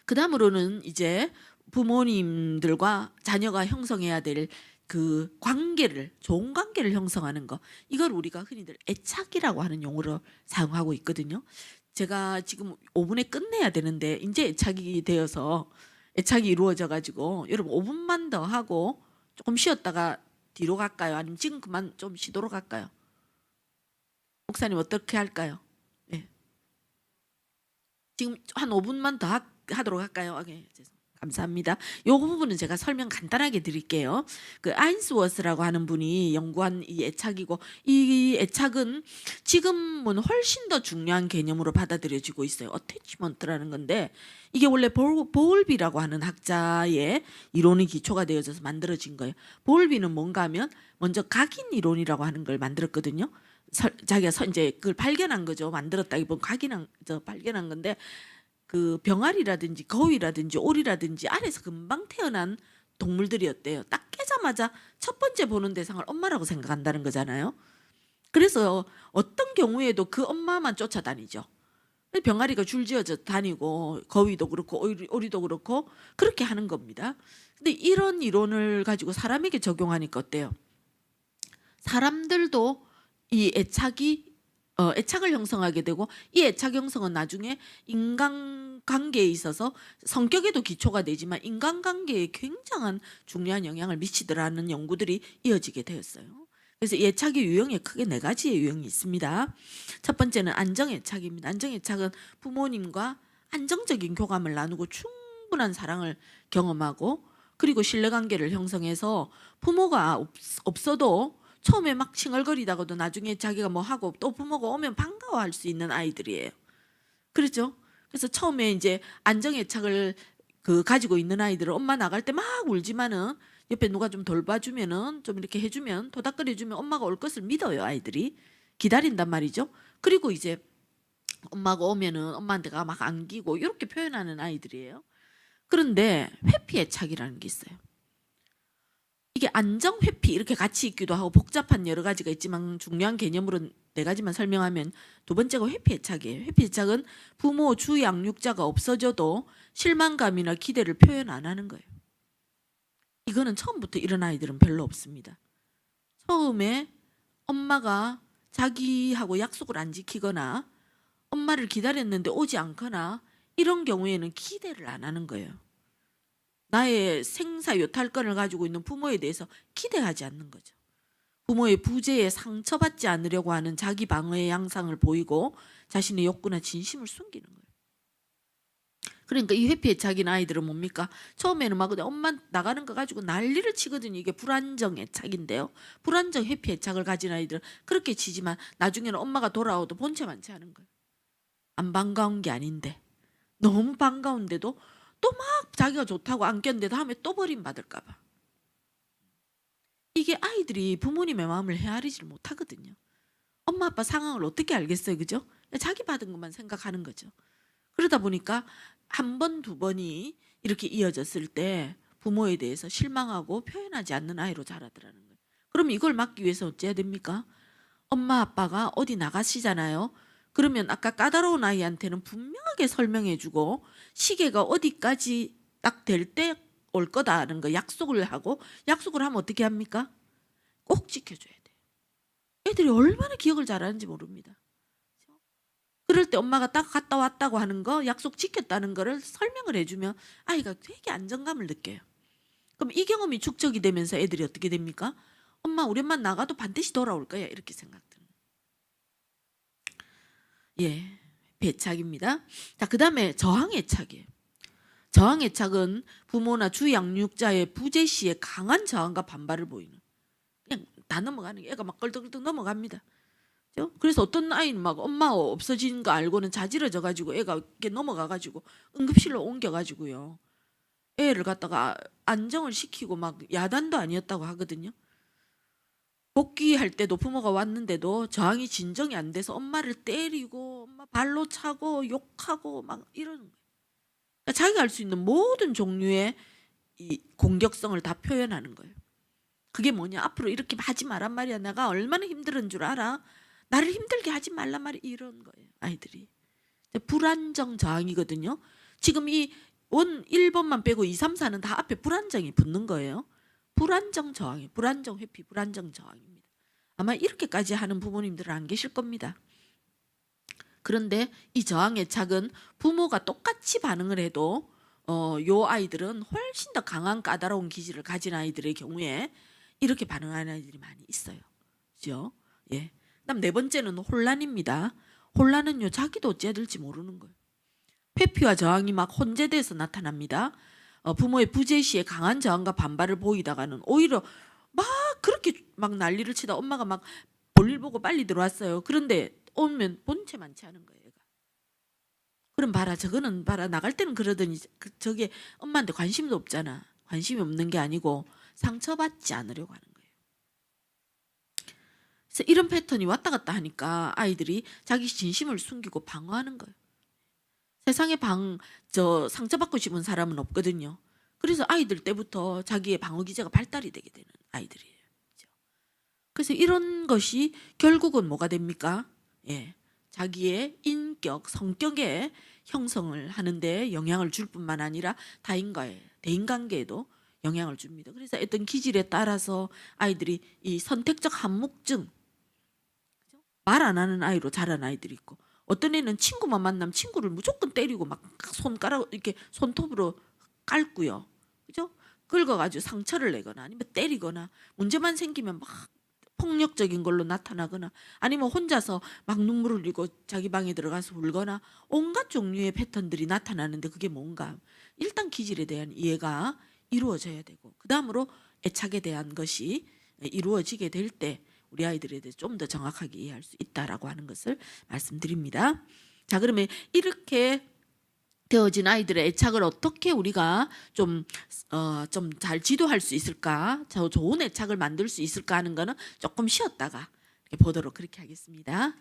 그 다음으로는 이제 부모님들과 자녀가 형성해야 될 그 관계를, 좋은 관계를 형성하는 거, 이걸 우리가 흔히들 애착이라고 하는 용어로 사용하고 있거든요. 제가 지금 5분에 끝내야 되는데 이제 애착이 되어서 애착이 이루어져 가지고 여러분 5분만 더 하고 조금 쉬었다가 뒤로 갈까요? 아니면 지금 그만 좀 쉬도록 할까요? 목사님 어떻게 할까요? 네. 지금 한 5분만 더 하도록 할까요? 네, 감사합니다. 요 부분은 제가 설명 간단하게 드릴게요. 그 아인스워스라고 하는 분이 연구한 이 애착이고, 이 애착은 지금은 훨씬 더 중요한 개념으로 받아들여지고 있어요. 어태치먼트라는 건데, 이게 원래 보울비라고 하는 학자의 이론이 기초가 되어져서 만들어진 거예요. 보울비는 뭔가 하면 먼저 각인 이론이라고 하는 걸 만들었거든요. 자기가 이제 그걸 발견한 거죠. 만들었다기보다 발견한 건데, 그 병아리라든지 거위라든지 오리라든지 알에서 금방 태어난 동물들이었대요. 딱 깨자마자 첫 번째 보는 대상을 엄마라고 생각한다는 거잖아요. 그래서 어떤 경우에도 그 엄마만 쫓아다니죠. 병아리가 줄지어져 다니고 거위도 그렇고 오리도 그렇고 그렇게 하는 겁니다. 근데 이런 이론을 가지고 사람에게 적용하니까 어때요? 사람들도 이 애착을 형성하게 되고, 이 애착 형성은 나중에 인간관계에 있어서 성격에도 기초가 되지만 인간관계에 굉장한 중요한 영향을 미치더라는 연구들이 이어지게 되었어요. 그래서 이 애착의 유형에 크게 4가지의 유형이 있습니다. 첫 번째는 안정애착입니다. 안정애착은 부모님과 안정적인 교감을 나누고 충분한 사랑을 경험하고, 그리고 신뢰관계를 형성해서 부모가 없어도 처음에 막 칭얼거리다가도 나중에 자기가 뭐 하고 또 부모가 오면 반가워할 수 있는 아이들이에요. 그렇죠? 그래서 처음에 이제 안정애착을 가지고 있는 아이들은 엄마 나갈 때 막 울지만은 옆에 누가 좀 돌봐주면은, 좀 이렇게 해주면, 도닥거려주면 엄마가 올 것을 믿어요. 아이들이 기다린단 말이죠. 그리고 이제 엄마가 오면은 엄마한테가 막 안기고 이렇게 표현하는 아이들이에요. 그런데 회피애착이라는 게 있어요. 이게 안정, 회피 이렇게 같이 있기도 하고 복잡한 여러 가지가 있지만 중요한 개념으로 4가지만 설명하면, 두 번째가 회피애착이에요. 회피애착은 부모, 주 양육자가 없어져도 실망감이나 기대를 표현 안 하는 거예요. 이거는 처음부터 이런 아이들은 별로 없습니다. 처음에 엄마가 자기하고 약속을 안 지키거나 엄마를 기다렸는데 오지 않거나 이런 경우에는 기대를 안 하는 거예요. 나의 생사 요탈권을 가지고 있는 부모에 대해서 기대하지 않는 거죠. 부모의 부재에 상처받지 않으려고 하는 자기 방어의 양상을 보이고 자신의 욕구나 진심을 숨기는 거예요. 그러니까 이 회피애착인 아이들은 뭡니까? 처음에는 막 엄마 나가는 거 가지고 난리를 치거든요. 이게 불안정애착인데요. 불안정 회피애착을 가진 아이들은 그렇게 치지만 나중에는 엄마가 돌아와도 본체 많지 않은 거예요. 안 반가운 게 아닌데, 너무 반가운데도 또 막 자기가 좋다고 안겼는데 다음에 또 버림받을까 봐. 이게 아이들이 부모님의 마음을 헤아리질 못하거든요. 엄마 아빠 상황을 어떻게 알겠어요, 그죠? 자기 받은 것만 생각하는 거죠. 그러다 보니까 한 번, 두 번이 이렇게 이어졌을 때 부모에 대해서 실망하고 표현하지 않는 아이로 자라더라는 거예요. 그럼 이걸 막기 위해서 어째야 됩니까? 엄마 아빠가 어디 나가시잖아요. 그러면 아까 까다로운 아이한테는 분명하게 설명해주고 시계가 어디까지 딱 될 때 올 거다라는 거 약속을 하고, 약속을 하면 어떻게 합니까? 꼭 지켜줘야 돼요. 애들이 얼마나 기억을 잘하는지 모릅니다. 그럴 때 엄마가 딱 갔다 왔다고 하는 거, 약속 지켰다는 거를 설명을 해주면 아이가 되게 안정감을 느껴요. 그럼 이 경험이 축적이 되면서 애들이 어떻게 됩니까? 엄마, 우리 엄마 나가도 반드시 돌아올 거야, 이렇게 생각드는. 예, 배착입니다. 자, 그 다음에 저항애착이에요. 저항애착은 부모나 주 양육자의 부재 시에 강한 저항과 반발을 보이는, 그냥 다 넘어가는 게, 애가 막 걸떡걸떡 넘어갑니다. 그래서 어떤 아이는 막 엄마 없어진 거 알고는 자지러져 가지고 애가 이렇게 넘어가 가지고 응급실로 옮겨 가지고요, 애를 갖다가 안정을 시키고 막 야단도 아니었다고 하거든요. 복귀할 때도 부모가 왔는데도 저항이 진정이 안 돼서 엄마를 때리고 엄마 발로 차고 욕하고 막 이러는 거예요. 그러니까 자기가 할 수 있는 모든 종류의 이 공격성을 다 표현하는 거예요. 그게 뭐냐? 앞으로 이렇게 하지 말란 말이야. 내가 얼마나 힘든 줄 알아? 나를 힘들게 하지 말란 말이야. 이런 거예요. 아이들이. 불안정 저항이거든요. 지금 이 원 1번만 빼고 2, 3, 4는 다 앞에 불안정이 붙는 거예요. 불안정 저항이, 불안정 회피, 불안정 저항입니다. 아마 이렇게까지 하는 부모님들은 안 계실 겁니다. 그런데 이 저항의 착은 부모가 똑같이 반응을 해도 요 아이들은 훨씬 더 강한 까다로운 기질을 가진 아이들의 경우에 이렇게 반응하는 아이들이 많이 있어요. 그죠? 예. 그다음 네 번째는 혼란입니다. 혼란은요, 자기도 어찌해야 될지 모르는 거예요. 회피와 저항이 막 혼재돼서 나타납니다. 부모의 부재시에 강한 저항과 반발을 보이다가는 오히려 막 그렇게 막 난리를 치다 엄마가 막 볼일 보고 빨리 들어왔어요. 그런데 오면 본체 많지 않은 거예요. 얘가. 그럼 봐라, 저거는 봐라, 나갈 때는 그러더니 저게 엄마한테 관심도 없잖아. 관심이 없는 게 아니고 상처받지 않으려고 하는 거예요. 그래서 이런 패턴이 왔다 갔다 하니까 아이들이 자기 진심을 숨기고 방어하는 거예요. 세상에 상처받고 싶은 사람은 없거든요. 그래서 아이들 때부터 자기의 방어 기제가 발달이 되게 되는 아이들이에요. 그렇죠? 그래서 이런 것이 결국은 뭐가 됩니까? 예, 자기의 인격, 성격의 형성을 하는데 영향을 줄 뿐만 아니라 타인과의 대인관계에도 영향을 줍니다. 그래서 어떤 기질에 따라서 아이들이 이 선택적 한묵증, 말 안 하는 아이로 자란 아이들이 있고, 어떤 애는 친구만 만나면 친구를 무조건 때리고 막 손가락 이렇게 손톱으로 깔고요. 그죠? 긁어가지고 상처를 내거나 아니면 때리거나 문제만 생기면 막 폭력적인 걸로 나타나거나 아니면 혼자서 막 눈물 흘리고 자기 방에 들어가서 울거나 온갖 종류의 패턴들이 나타나는데 그게 뭔가? 일단 기질에 대한 이해가 이루어져야 되고 그 다음으로 애착에 대한 것이 이루어지게 될 때 우리 아이들에 대해 좀 더 정확하게 이해할 수 있다라고 하는 것을 말씀드립니다. 자, 그러면 이렇게 되어진 아이들의 애착을 어떻게 우리가 좀 잘 지도할 수 있을까? 좋은 애착을 만들 수 있을까 하는 거는 조금 쉬었다가 이렇게 보도록 그렇게 하겠습니다.